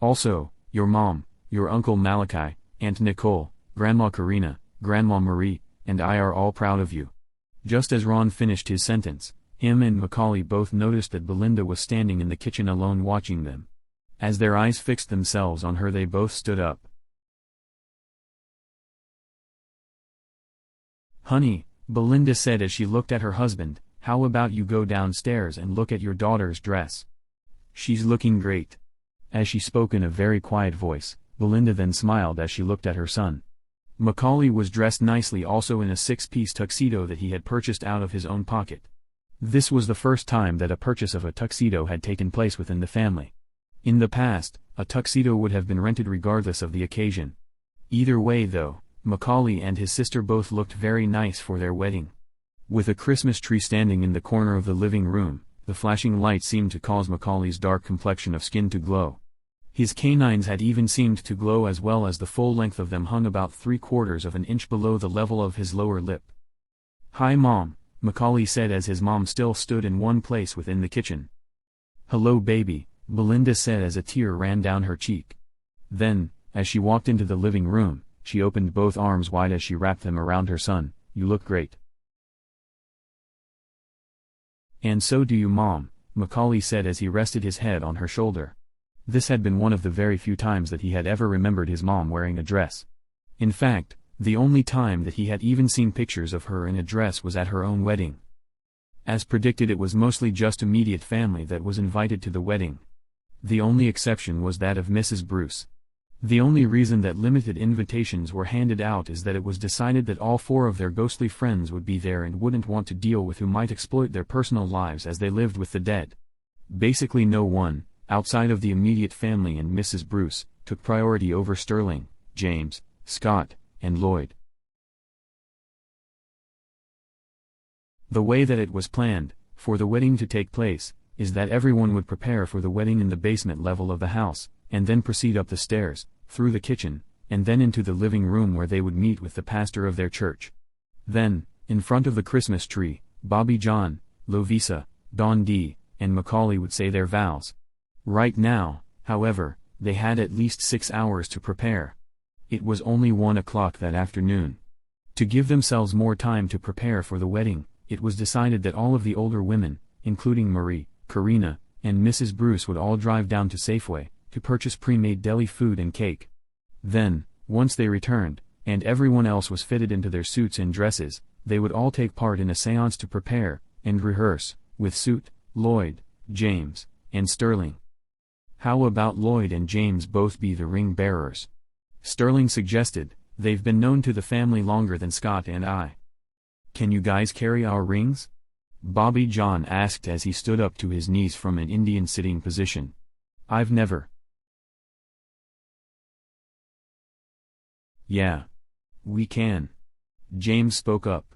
"Also, your mom, your Uncle Malachi, Aunt Nicole, Grandma Karina, Grandma Marie, and I are all proud of you." Just as Ron finished his sentence, him and Macaulay both noticed that Belinda was standing in the kitchen alone watching them. As their eyes fixed themselves on her, they both stood up. "Honey," Belinda said as she looked at her husband, "how about you go downstairs and look at your daughter's dress? She's looking great." As she spoke in a very quiet voice, Belinda then smiled as she looked at her son. Macaulay was dressed nicely, also in a 6-piece tuxedo that he had purchased out of his own pocket. This was the first time that a purchase of a tuxedo had taken place within the family. In the past, a tuxedo would have been rented regardless of the occasion. Either way though, Macaulay and his sister both looked very nice for their wedding. With a Christmas tree standing in the corner of the living room, the flashing light seemed to cause Macaulay's dark complexion of skin to glow. His canines had even seemed to glow, as well as the full length of them hung about 3/4 of an inch below the level of his lower lip. "Hi Mom," Macaulay said as his mom still stood in one place within the kitchen. "Hello baby," Belinda said as a tear ran down her cheek. Then, as she walked into the living room, she opened both arms wide as she wrapped them around her son. "You look great." "And so do you Mom," Macaulay said as he rested his head on her shoulder. This had been one of the very few times that he had ever remembered his mom wearing a dress. In fact, the only time that he had even seen pictures of her in a dress was at her own wedding. As predicted, it was mostly just immediate family that was invited to the wedding. The only exception was that of Mrs. Bruce. The only reason that limited invitations were handed out is that it was decided that all 4 of their ghostly friends would be there and wouldn't want to deal with who might exploit their personal lives as they lived with the dead. Basically no one, outside of the immediate family and Mrs. Bruce, took priority over Sterling, James, Scott, and Lloyd. The way that it was planned, for the wedding to take place, is that everyone would prepare for the wedding in the basement level of the house, and then proceed up the stairs, through the kitchen, and then into the living room where they would meet with the pastor of their church. Then, in front of the Christmas tree, Bobby John, Lovisa, Don D, and Macaulay would say their vows. Right now, however, they had at least 6 hours to prepare. It was only 1 o'clock that afternoon. To give themselves more time to prepare for the wedding, it was decided that all of the older women, including Marie, Karina, and Mrs. Bruce, would all drive down to Safeway to purchase pre-made deli food and cake. Then, once they returned, and everyone else was fitted into their suits and dresses, they would all take part in a séance to prepare and rehearse with Suit, Lloyd, James, and Sterling. "How about Lloyd and James both be the ring bearers?" Sterling suggested. "They've been known to the family longer than Scott and I." "Can you guys carry our rings?" Bobby John asked as he stood up to his knees from an Indian sitting position. "I've never." "Yeah. We can." James spoke up.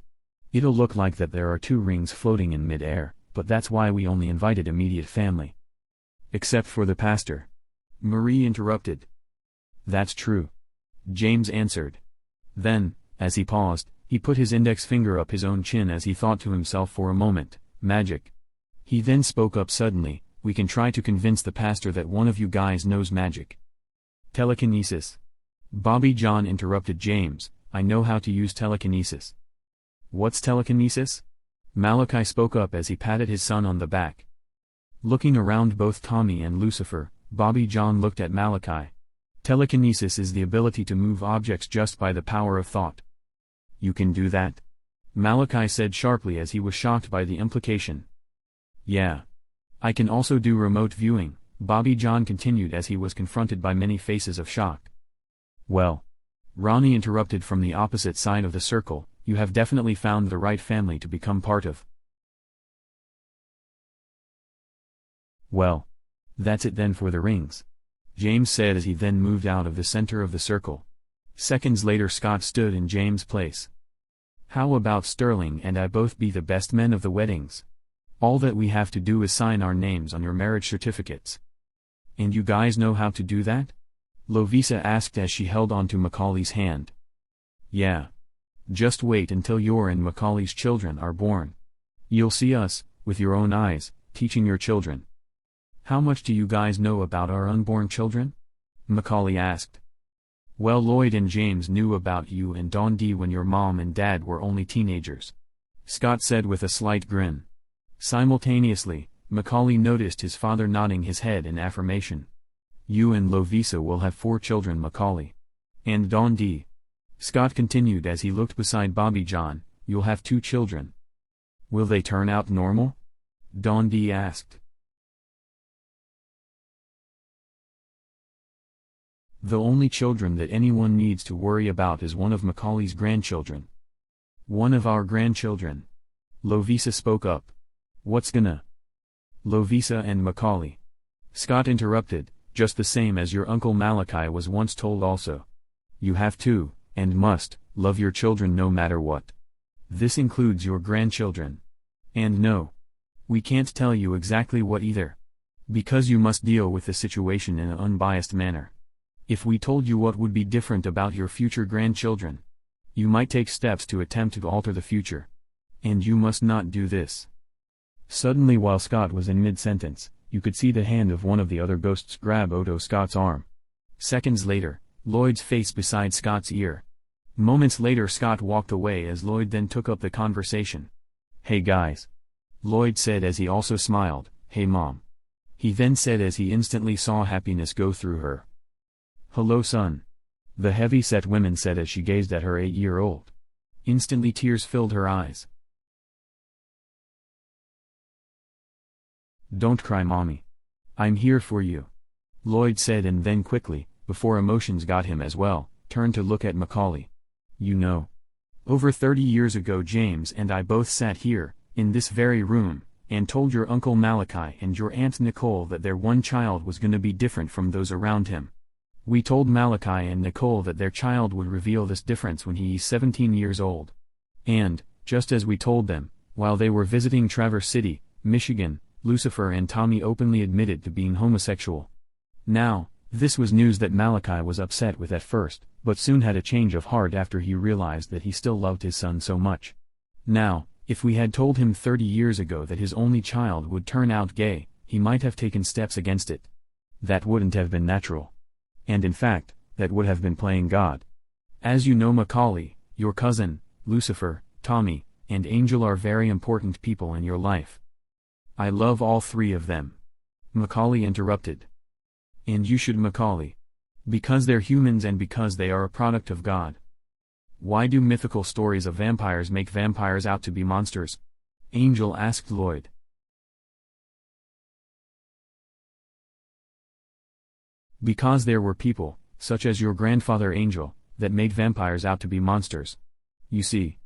"It'll look like that there are 2 rings floating in mid-air, but that's why we only invited immediate family." "Except for the pastor," Marie interrupted. "That's true," James answered. Then, as he paused, he put his index finger up his own chin as he thought to himself for a moment. "Magic." He then spoke up suddenly. "We can try to convince the pastor that one of you guys knows magic." "Telekinesis." Bobby John interrupted James. "I know how to use telekinesis." What's telekinesis? Malachi spoke up as he patted his son on the back. Looking around both Tommy and Lucifer, Bobby John looked at Malachi. Telekinesis is the ability to move objects just by the power of thought. You can do that? Malachi said sharply as he was shocked by the implication. Yeah. I can also do remote viewing, Bobby John continued as he was confronted by many faces of shock. Well. Ronnie interrupted from the opposite side of the circle, you have definitely found the right family to become part of. Well. That's it then for the rings. James said as he then moved out of the center of the circle. Seconds later Scott stood in James' place. How about Sterling and I both be the best men of the weddings? All that we have to do is sign our names on your marriage certificates. And you guys know how to do that? Lovisa asked as she held onto Macaulay's hand. Yeah. Just wait until your and Macaulay's children are born. You'll see us, with your own eyes, teaching your children. How much do you guys know about our unborn children? Macaulay asked. Well, Lloyd and James knew about you and Don D when your mom and dad were only teenagers. Scott said with a slight grin. Simultaneously, Macaulay noticed his father nodding his head in affirmation. You and Lovisa will have 4 children, Macaulay. And Don D. Scott continued as he looked beside Bobby John, you'll have 2 children. Will they turn out normal? Don D asked. The only children that anyone needs to worry about is one of Macaulay's grandchildren. One of our grandchildren. Lovisa spoke up. What's gonna? Lovisa and Macaulay. Scott interrupted, just the same as your Uncle Malachi was once told also. You have to, and must, love your children no matter what. This includes your grandchildren. And no. We can't tell you exactly what either. Because you must deal with the situation in an unbiased manner. If we told you what would be different about your future grandchildren, you might take steps to attempt to alter the future. And you must not do this. Suddenly, while Scott was in mid-sentence, you could see the hand of one of the other ghosts grab Otto Scott's arm. Seconds later, Lloyd's face beside Scott's ear. Moments later Scott walked away as Lloyd then took up the conversation. Hey guys. Lloyd said as he also smiled, hey mom. He then said as he instantly saw happiness go through her. Hello son. The heavy-set woman said as she gazed at her 8-year-old. Instantly tears filled her eyes. Don't cry mommy. I'm here for you. Lloyd said and then quickly, before emotions got him as well, turned to look at Macaulay. You know. Over 30 years ago James and I both sat here, in this very room, and told your Uncle Malachi and your Aunt Nicole that their one child was gonna be different from those around him. We told Malachi and Nicole that their child would reveal this difference when he's 17 years old. And, just as we told them, while they were visiting Traverse City, Michigan, Lucifer and Tommy openly admitted to being homosexual. Now, this was news that Malachi was upset with at first, but soon had a change of heart after he realized that he still loved his son so much. Now, if we had told him 30 years ago that his only child would turn out gay, he might have taken steps against it. That wouldn't have been natural. And in fact, that would have been playing God. As you know, Macaulay, your cousin, Lucifer, Tommy, and Angel are very important people in your life. I love all 3 of them. Macaulay interrupted. And you should, Macaulay. Because they're humans and because they are a product of God. Why do mythical stories of vampires make vampires out to be monsters? Angel asked Lloyd. Because there were people, such as your grandfather Angel, that made vampires out to be monsters. You see,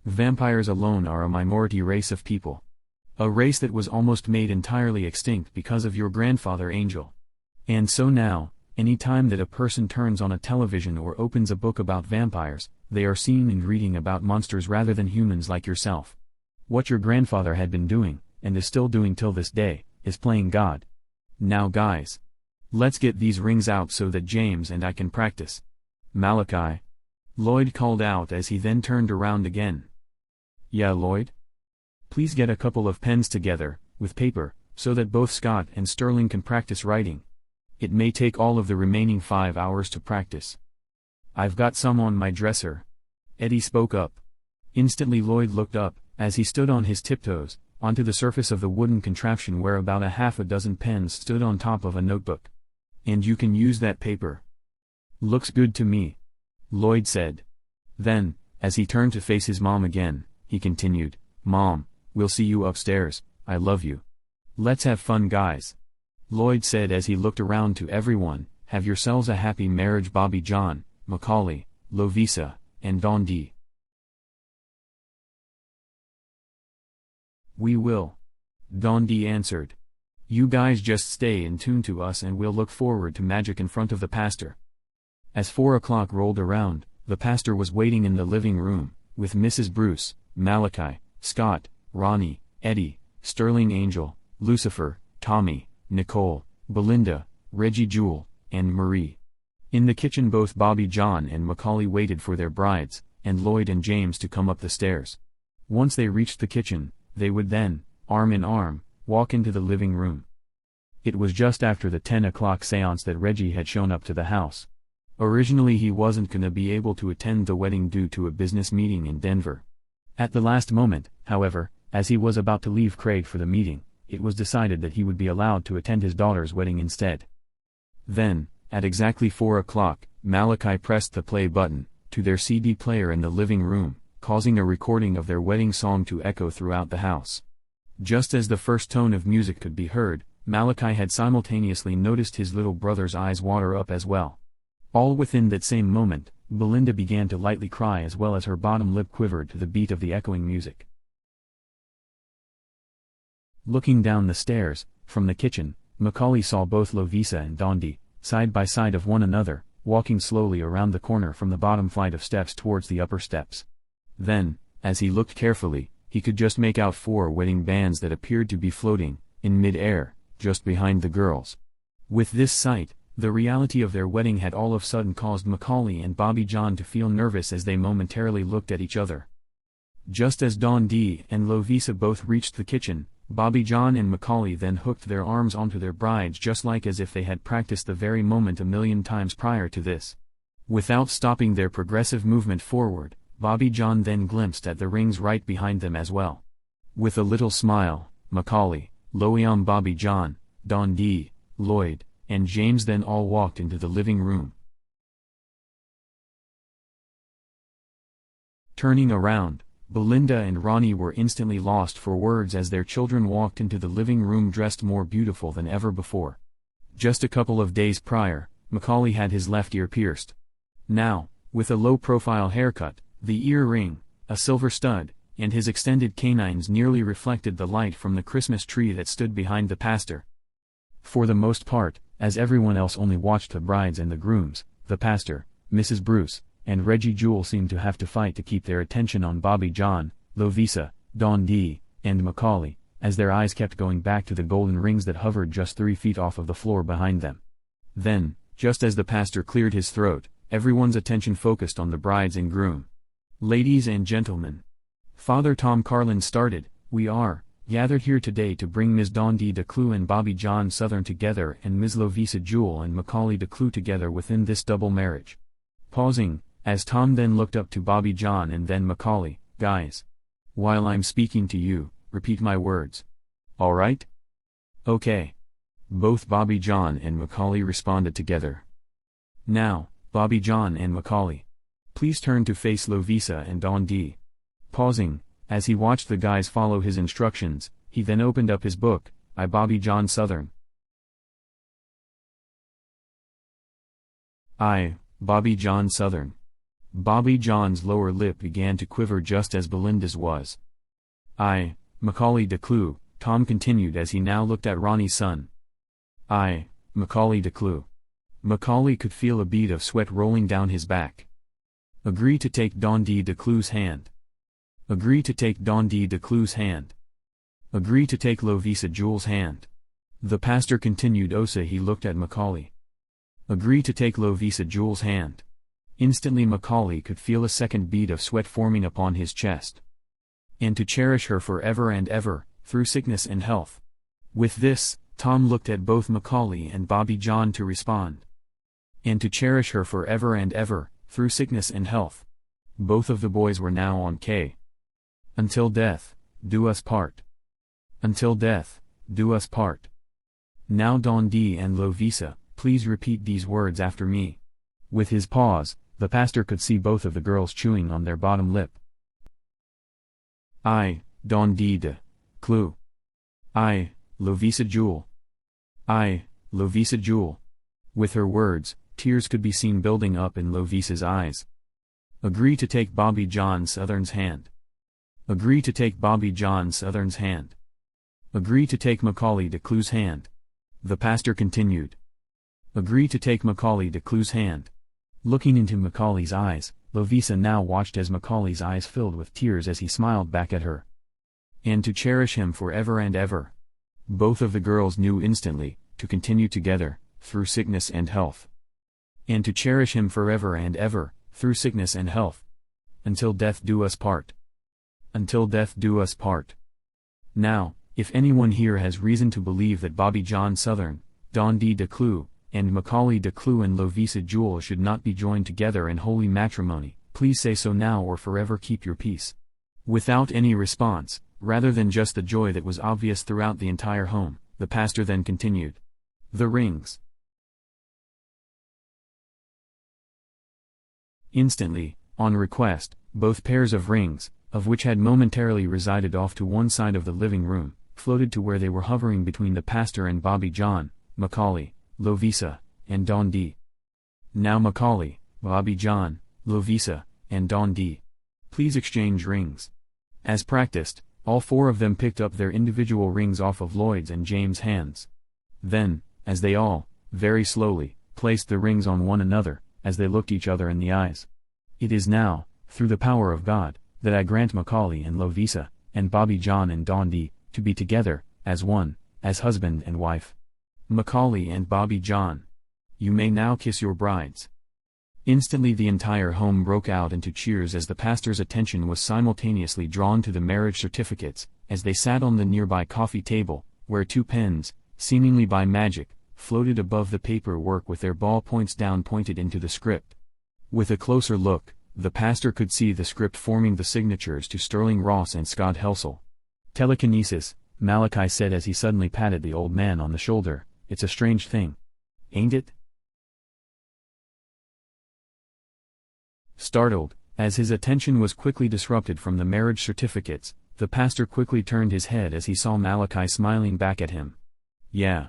vampires alone are a minority race of people. A race that was almost made entirely extinct because of your grandfather Angel. And so now, any time that a person turns on a television or opens a book about vampires, they are seeing and reading about monsters rather than humans like yourself. What your grandfather had been doing, and is still doing till this day, is playing God. Now guys. Let's get these rings out so that James and I can practice. Malachi. Lloyd called out as he then turned around again. Yeah, Lloyd? Please get a couple of pens together, with paper, so that both Scott and Sterling can practice writing. It may take all of the remaining 5 hours to practice. I've got some on my dresser. Eddie spoke up. Instantly Lloyd looked up, as he stood on his tiptoes, onto the surface of the wooden contraption where about a half a dozen pens stood on top of a notebook. "And you can use that paper." "Looks good to me," Lloyd said. Then, as he turned to face his mom again, he continued, "Mom, we'll see you upstairs, I love you. Let's have fun, guys." Lloyd said as he looked around to everyone, "Have yourselves a happy marriage, Bobby John, Macaulay, Lovisa, and Dundee." "We will," Dundee answered. "You guys just stay in tune to us and we'll look forward to magic in front of the pastor." As 4 o'clock rolled around, the pastor was waiting in the living room, with Mrs. Bruce, Malachi, Scott, Ronnie, Eddie, Sterling Angel, Lucifer, Tommy, Nicole, Belinda, Reggie Jewel, and Marie. In the kitchen both Bobby John and Macaulay waited for their brides, and Lloyd and James to come up the stairs. Once they reached the kitchen, they would then, arm in arm, walk into the living room. It was just after the 10 o'clock seance that Reggie had shown up to the house. Originally he wasn't gonna be able to attend the wedding due to a business meeting in Denver. At the last moment, however, as he was about to leave Craig for the meeting, it was decided that he would be allowed to attend his daughter's wedding instead. Then, at exactly 4 o'clock, Malachi pressed the play button to their CD player in the living room, causing a recording of their wedding song to echo throughout the house. Just as the first tone of music could be heard, Malachi had simultaneously noticed his little brother's eyes water up as well. All within that same moment, Belinda began to lightly cry as well as her bottom lip quivered to the beat of the echoing music. Looking down the stairs, from the kitchen, Macaulay saw both Lovisa and Dundee, side by side of one another, walking slowly around the corner from the bottom flight of steps towards the upper steps. Then, as he looked carefully, he could just make out 4 wedding bands that appeared to be floating, in mid-air, just behind the girls. With this sight, the reality of their wedding had all of a sudden caused Macaulay and Bobby John to feel nervous as they momentarily looked at each other. Just as Dundee and Lovisa both reached the kitchen, Bobby John and Macaulay then hooked their arms onto their brides just like as if they had practiced the very moment a million times prior to this. Without stopping their progressive movement forward, Bobby John then glimpsed at the rings right behind them as well. With a little smile, Macaulay, Loiam, Bobby John, Dundee, Lloyd, and James then all walked into the living room. Turning around, Belinda and Ronnie were instantly lost for words as their children walked into the living room dressed more beautiful than ever before. Just a couple of days prior, Macaulay had his left ear pierced. Now, with a low-profile haircut, the earring, a silver stud, and his extended canines nearly reflected the light from the Christmas tree that stood behind the pastor. For the most part, as everyone else only watched the brides and the grooms, the pastor, Mrs. Bruce, and Reggie Jewel seemed to have to fight to keep their attention on Bobby John, Lovisa, Dundee, and Macaulay, as their eyes kept going back to the golden rings that hovered just 3 feet off of the floor behind them. Then, just as the pastor cleared his throat, everyone's attention focused on the brides and groom. "Ladies and gentlemen," Father Tom Carlin started, "we are gathered here today to bring Ms. Dundee DeClue and Bobby John Southern together and Ms. Lovisa Jewel and Macaulay DeClue together within this double marriage." Pausing, as Tom then looked up to Bobby John and then Macaulay, "Guys, while I'm speaking to you, repeat my words. All right?" "Okay." Both Bobby John and Macaulay responded together. "Now, Bobby John and Macaulay, please turn to face Lovisa and Dundee." Pausing, as he watched the guys follow his instructions, he then opened up his book, I Bobby John Southern. I, Bobby John Southern. Bobby John's lower lip began to quiver just as Belinda's was. I, Macaulay DeClue, Tom continued as he now looked at Ronnie's son. I, Macaulay DeClue. Macaulay could feel a bead of sweat rolling down his back. Agree to take Dundee DeClue's hand. Agree to take Dundee DeClue's hand. Agree to take Lovisa Jewel's hand. The pastor continued as he looked at Macaulay. Agree to take Lovisa Jewel's hand. Instantly Macaulay could feel a second bead of sweat forming upon his chest. And to cherish her forever and ever, through sickness and health. With this, Tom looked at both Macaulay and Bobby John to respond. And to cherish her forever and ever, through sickness and health. Both of the boys were now on K. Until death, do us part. Until death, do us part. Now Dondi and Lovisa, please repeat these words after me. With his pause, the pastor could see both of the girls chewing on their bottom lip. I, Dondi de Clue. I, Lovisa Jewel. I, Lovisa Jewel. With her words, tears could be seen building up in Lovisa's eyes. Agree to take Bobby John Southern's hand. Agree to take Bobby John Southern's hand. Agree to take Macaulay de Clue's hand. The pastor continued. Agree to take Macaulay de Clue's hand. Looking into Macaulay's eyes, Lovisa now watched as Macaulay's eyes filled with tears as he smiled back at her. And to cherish him forever and ever. Both of the girls knew instantly, to continue together, through sickness and health. And to cherish him forever and ever, through sickness and health. Until death do us part. Until death do us part. Now, if anyone here has reason to believe that Bobby John Southern, Dondi de Clue, and Macaulay de Clue and Lovisa Jewel should not be joined together in holy matrimony, please say so now or forever keep your peace. Without any response, rather than just the joy that was obvious throughout the entire home, the pastor then continued. The rings. Instantly, on request, both pairs of rings, of which had momentarily resided off to one side of the living room, floated to where they were hovering between the pastor and Bobby John, Macaulay, Lovisa, and Dondi. Now Macaulay, Bobby John, Lovisa, and Dondi. Please exchange rings. As practiced, all four of them picked up their individual rings off of Lloyd's and James' hands. Then, as they all, very slowly, placed the rings on one another, as they looked each other in the eyes. It is now, through the power of God, that I grant Macaulay and Lovisa, and Bobby John and Dondi, to be together, as one, as husband and wife. Macaulay and Bobby John. You may now kiss your brides. Instantly the entire home broke out into cheers as the pastor's attention was simultaneously drawn to the marriage certificates, as they sat on the nearby coffee table, where two pens, seemingly by magic, floated above the paperwork with their ballpoints down pointed into the script. With a closer look, the pastor could see the script forming the signatures to Sterling Ross and Scott Helsel. Telekinesis, Malachi said as he suddenly patted the old man on the shoulder. It's a strange thing. Ain't it? Startled, as his attention was quickly disrupted from the marriage certificates, the pastor quickly turned his head as he saw Malachi smiling back at him. Yeah.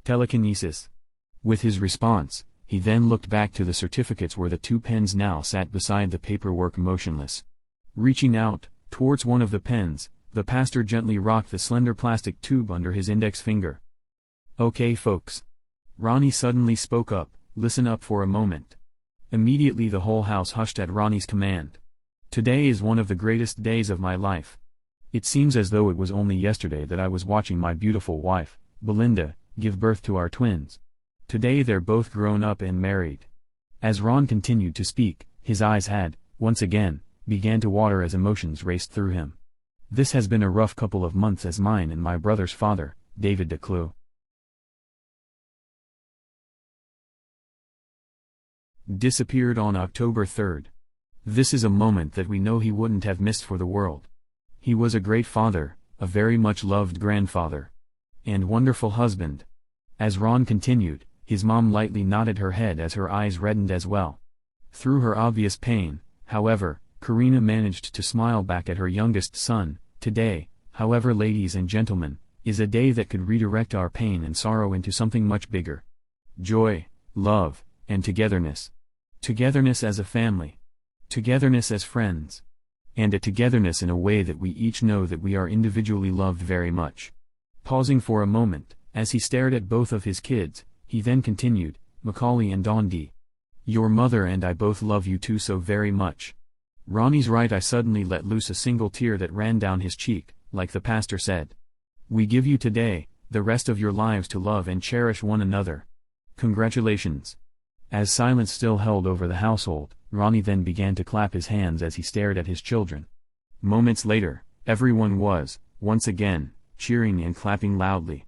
Telekinesis. With his response, he then looked back to the certificates where the two pens now sat beside the paperwork motionless. Reaching out, towards one of the pens, the pastor gently rocked the slender plastic tube under his index finger. Okay folks. Ronnie suddenly spoke up, listen up for a moment. Immediately the whole house hushed at Ronnie's command. Today is one of the greatest days of my life. It seems as though it was only yesterday that I was watching my beautiful wife, Belinda, give birth to our twins. Today they're both grown up and married. As Ron continued to speak, his eyes had, once again, began to water as emotions raced through him. This has been a rough couple of months as mine and my brother's father, David de Clue, disappeared on October 3rd. This is a moment that we know he wouldn't have missed for the world. He was a great father, a very much loved grandfather, and wonderful husband. As Ron continued, his mom lightly nodded her head as her eyes reddened as well. Through her obvious pain, however, Karina managed to smile back at her youngest son. Today, however, ladies and gentlemen, is a day that could redirect our pain and sorrow into something much bigger. Joy, love, and togetherness. Togetherness as a family. Togetherness as friends. And a togetherness in a way that we each know that we are individually loved very much. Pausing for a moment, as he stared at both of his kids, he then continued, Macaulay and Dondi. Your mother and I both love you too so very much. Ronnie's right eye suddenly let loose a single tear that ran down his cheek, like the pastor said. We give you today, the rest of your lives to love and cherish one another. Congratulations. As silence still held over the household, Ronnie then began to clap his hands as he stared at his children. Moments later, everyone was, once again, cheering and clapping loudly.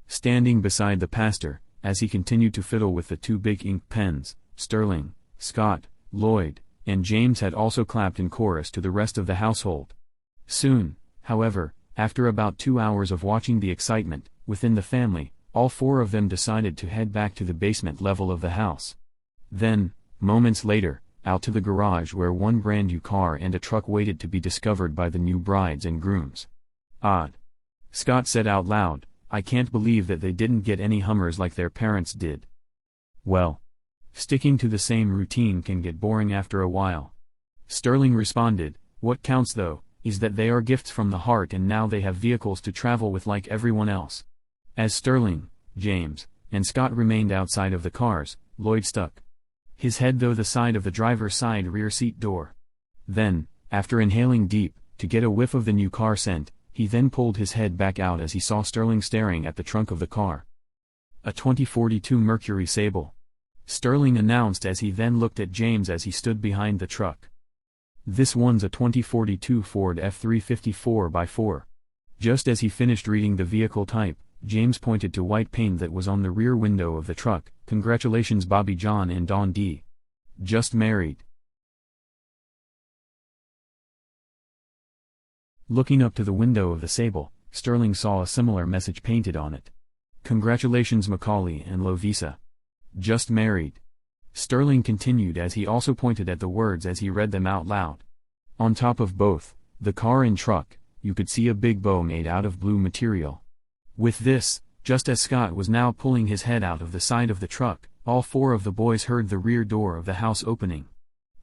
Standing beside the pastor, as he continued to fiddle with the two big ink pens, Sterling, Scott, Lloyd, and James had also clapped in chorus to the rest of the household. Soon, however, after about 2 hours of watching the excitement within the family, all four of them decided to head back to the basement level of the house. Then, moments later, out to the garage where one brand new car and a truck waited to be discovered by the new brides and grooms. Odd. Scott said out loud, "I can't believe that they didn't get any Hummers like their parents did." Well, sticking to the same routine can get boring after a while. Sterling responded, "What counts though, is that they are gifts from the heart and now they have vehicles to travel with like everyone else." As Sterling, James, and Scott remained outside of the cars, Lloyd stuck his head through the side of the driver's side rear seat door. Then, after inhaling deep, to get a whiff of the new car scent, he then pulled his head back out as he saw Sterling staring at the trunk of the car. "A 2042 Mercury Sable," Sterling announced as he then looked at James as he stood behind the truck. "This one's a 2042 Ford F350 4x4. Just as he finished reading the vehicle type, James pointed to white paint that was on the rear window of the truck. "Congratulations Bobby John and Dawn D. Just married." Looking up to the window of the Sable, Sterling saw a similar message painted on it. "Congratulations Macaulay and Lovisa. Just married." Sterling continued as he also pointed at the words as he read them out loud. On top of both, the car and truck, you could see a big bow made out of blue material. With this, just as Scott was now pulling his head out of the side of the truck, all four of the boys heard the rear door of the house opening.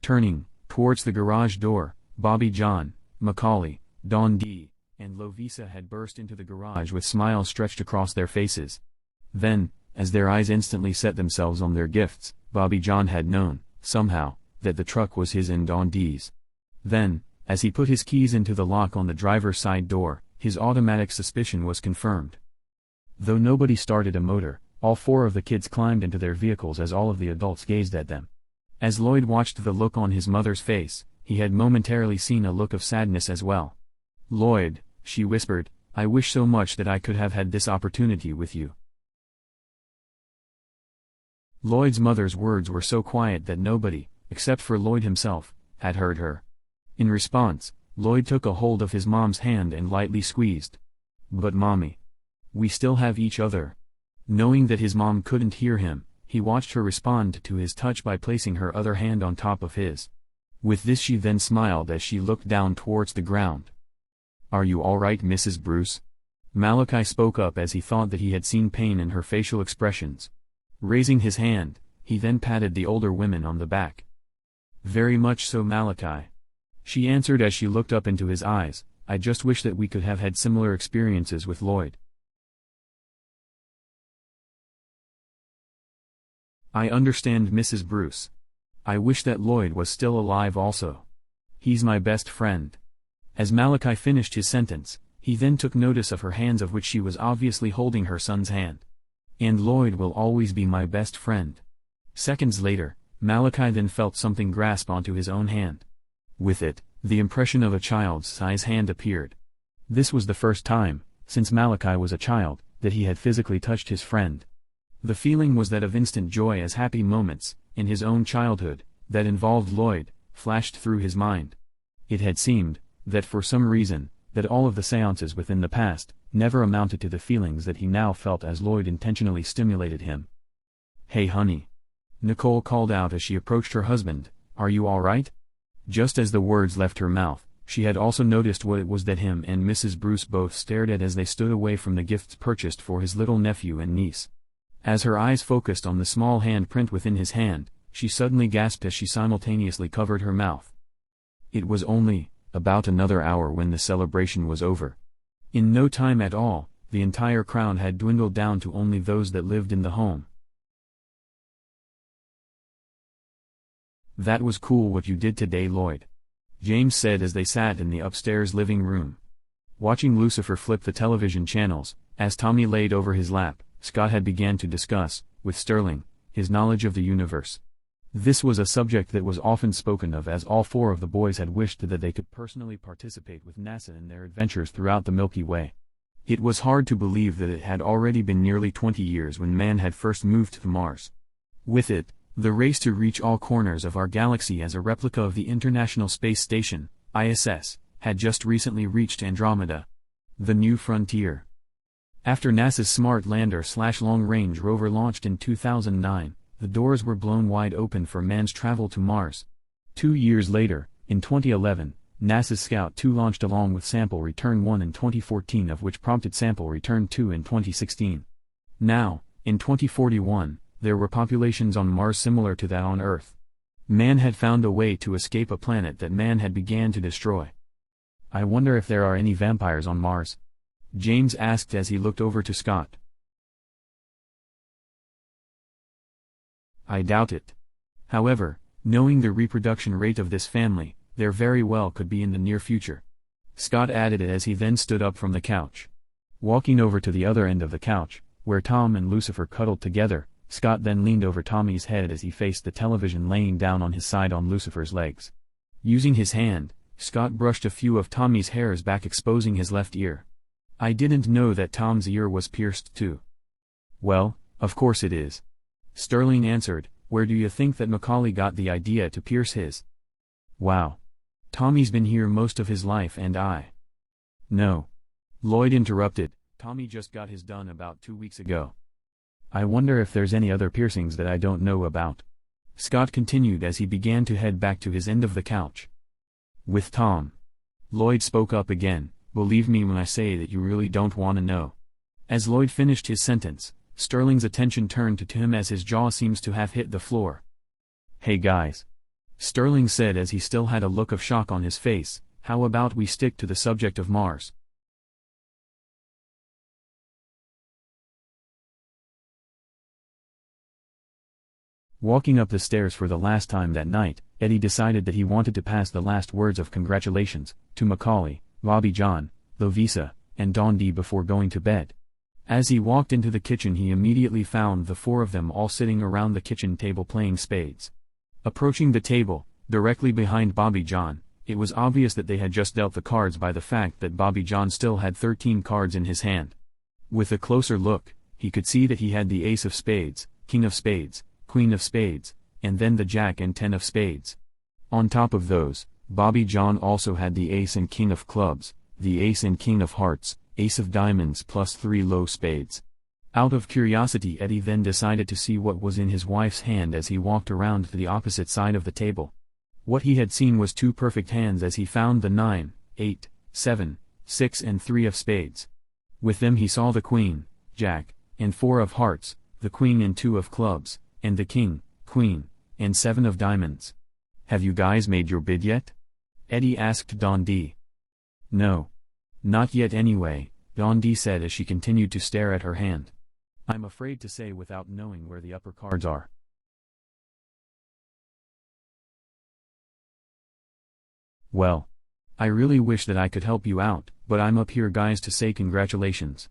Turning towards the garage door, Bobby John, Macaulay, Dawn D, and Lovisa had burst into the garage with smiles stretched across their faces. Then, as their eyes instantly set themselves on their gifts, Bobby John had known, somehow, that the truck was his and Dawn D's. Then, as he put his keys into the lock on the driver's side door, his automatic suspicion was confirmed. Though nobody started a motor, all four of the kids climbed into their vehicles as all of the adults gazed at them. As Lloyd watched the look on his mother's face, he had momentarily seen a look of sadness as well. "Lloyd," she whispered, "I wish so much that I could have had this opportunity with you." Lloyd's mother's words were so quiet that nobody, except for Lloyd himself, had heard her. In response, Lloyd took a hold of his mom's hand and lightly squeezed. "But Mommy, we still have each other." Knowing that his mom couldn't hear him, he watched her respond to his touch by placing her other hand on top of his. With this she then smiled as she looked down towards the ground. "Are you all right, Mrs. Bruce?" Malachi spoke up as he thought that he had seen pain in her facial expressions. Raising his hand, he then patted the older women on the back. "Very much so, Malachi," she answered as she looked up into his eyes. "I just wish that we could have had similar experiences with Lloyd." "I understand, Mrs. Bruce. I wish that Lloyd was still alive also. He's my best friend." As Malachi finished his sentence, he then took notice of her hands, of which she was obviously holding her son's hand. "And Lloyd will always be my best friend." Seconds later, Malachi then felt something grasp onto his own hand. With it, the impression of a child's size hand appeared. This was the first time, since Malachi was a child, that he had physically touched his friend. The feeling was that of instant joy as happy moments, in his own childhood, that involved Lloyd, flashed through his mind. It had seemed, that for some reason, that all of the seances within the past, never amounted to the feelings that he now felt as Lloyd intentionally stimulated him. "Hey honey," Nicole called out as she approached her husband, "are you all right?" Just as the words left her mouth, she had also noticed what it was that him and Mrs. Bruce both stared at as they stood away from the gifts purchased for his little nephew and niece. As her eyes focused on the small handprint within his hand, she suddenly gasped as she simultaneously covered her mouth. It was only about another hour when the celebration was over. In no time at all, the entire crowd had dwindled down to only those that lived in the home. "That was cool what you did today, Lloyd," James said as they sat in the upstairs living room. Watching Lucifer flip the television channels, as Tommy laid over his lap, Scott had began to discuss, with Sterling, his knowledge of the universe. This was a subject that was often spoken of, as all four of the boys had wished that they could personally participate with NASA in their adventures throughout the Milky Way. It was hard to believe that it had already been nearly 20 years when man had first moved to Mars. With it, The race to reach all corners of our galaxy as a replica of the International Space Station, ISS, had just recently reached Andromeda. The new frontier. After NASA's Smart Lander/Long-Range rover launched in 2009, the doors were blown wide open for man's travel to Mars. 2 years later, in 2011, NASA's Scout 2 launched along with Sample Return 1 in 2014, of which prompted Sample Return 2 in 2016. Now, in 2041, there were populations on Mars similar to that on Earth. Man had found a way to escape a planet that man had began to destroy. I wonder if there are any vampires on Mars? James asked as he looked over to Scott. I doubt it. However, knowing the reproduction rate of this family, there very well could be in the near future. Scott added it as he then stood up from the couch. Walking over to the other end of the couch, where Tom and Lucifer cuddled together, Scott then leaned over Tommy's head as he faced the television, laying down on his side on Lucifer's legs. Using his hand, Scott brushed a few of Tommy's hairs back, exposing his left ear. I didn't know that Tom's ear was pierced too. Well, of course it is. Sterling answered. Where do you think that Macaulay got the idea to pierce his? Wow. Tommy's been here most of his life and I. No. Lloyd interrupted. Tommy just got his done about 2 weeks ago. I wonder if there's any other piercings that I don't know about. Scott continued as he began to head back to his end of the couch. With Tom. Lloyd spoke up again. Believe me when I say that you really don't want to know. As Lloyd finished his sentence, Sterling's attention turned to him as his jaw seems to have hit the floor. Hey guys. Sterling said as he still had a look of shock on his face, how about we stick to the subject of Mars? Walking up the stairs for the last time that night, Eddie decided that he wanted to pass the last words of congratulations to Macaulay, Bobby John, Lovisa, and Don D before going to bed. As he walked into the kitchen, he immediately found the 4 of them all sitting around the kitchen table playing spades. Approaching the table, directly behind Bobby John, it was obvious that they had just dealt the cards by the fact that Bobby John still had 13 cards in his hand. With a closer look, he could see that he had the Ace of Spades, King of Spades, Queen of Spades, and then the Jack and 10 of Spades. On top of those, Bobby John also had the Ace and King of Clubs, the Ace and King of Hearts, Ace of Diamonds plus 3 low spades. Out of curiosity, Eddie then decided to see what was in his wife's hand as he walked around to the opposite side of the table. What he had seen was 2 perfect hands as he found the 9, 8, 7, 6 and 3 of spades. With them he saw the Queen, Jack, and 4 of Hearts, the Queen and 2 of Clubs, and the King, Queen, and 7 of Diamonds. Have you guys made your bid yet? Eddie asked Don D. No. Not yet anyway, Don D said as she continued to stare at her hand. I'm afraid to say without knowing where the upper cards are. Well. I really wish that I could help you out, but I'm up here guys to say congratulations.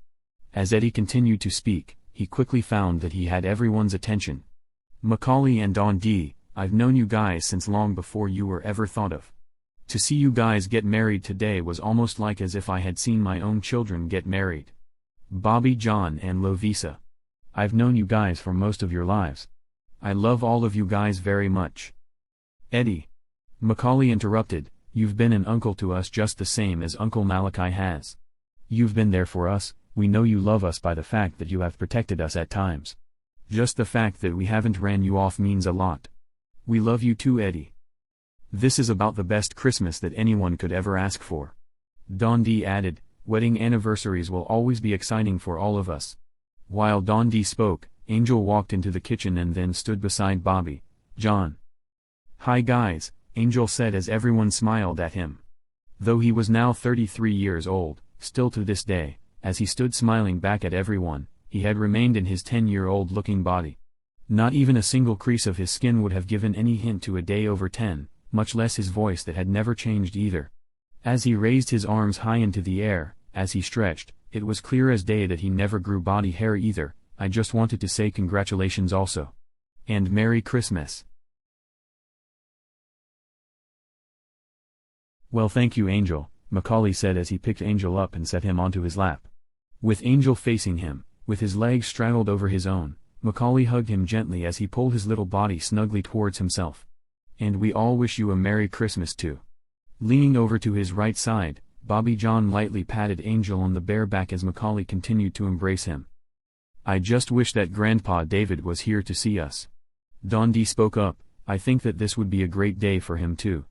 As Eddie continued to speak, he quickly found that he had everyone's attention. Macaulay and Don D, I've known you guys since long before you were ever thought of. To see you guys get married today was almost like as if I had seen my own children get married. Bobby John and Lovisa. I've known you guys for most of your lives. I love all of you guys very much. Eddie. Macaulay interrupted, you've been an uncle to us just the same as Uncle Malachi has. You've been there for us, we know you love us by the fact that you have protected us at times. Just the fact that we haven't ran you off means a lot. We love you too, Eddie. This is about the best Christmas that anyone could ever ask for. Don D added, wedding anniversaries will always be exciting for all of us. While Don D spoke, Angel walked into the kitchen and then stood beside Bobby John. Hi guys, Angel said as everyone smiled at him. Though he was now 33 years old, still to this day, as he stood smiling back at everyone, he had remained in his 10-year-old looking body. Not even a single crease of his skin would have given any hint to a day over 10, much less his voice that had never changed either. As he raised his arms high into the air, as he stretched, it was clear as day that he never grew body hair either. I just wanted to say congratulations also. And Merry Christmas. Well, thank you, Angel, Macaulay said as he picked Angel up and set him onto his lap. With Angel facing him, with his legs straddled over his own, Macaulay hugged him gently as he pulled his little body snugly towards himself. "And we all wish you a Merry Christmas too." Leaning over to his right side, Bobby John lightly patted Angel on the bare back as Macaulay continued to embrace him. "I just wish that Grandpa David was here to see us." Dondi spoke up, "I think that this would be a great day for him too."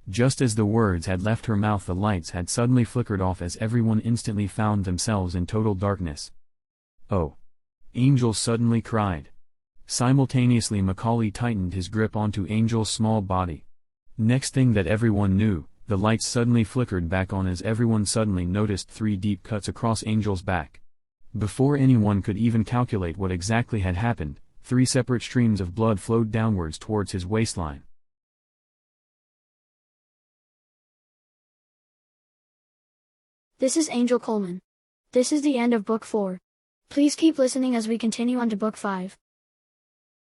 Just as the words had left her mouth, the lights had suddenly flickered off as everyone instantly found themselves in total darkness. "Oh!" Angel suddenly cried. Simultaneously Macaulay tightened his grip onto Angel's small body. Next thing that everyone knew, the lights suddenly flickered back on as everyone suddenly noticed 3 deep cuts across Angel's back. Before anyone could even calculate what exactly had happened, 3 separate streams of blood flowed downwards towards his waistline. This is Angel Coleman. This is the end of Book 4. Please keep listening as we continue on to Book 5.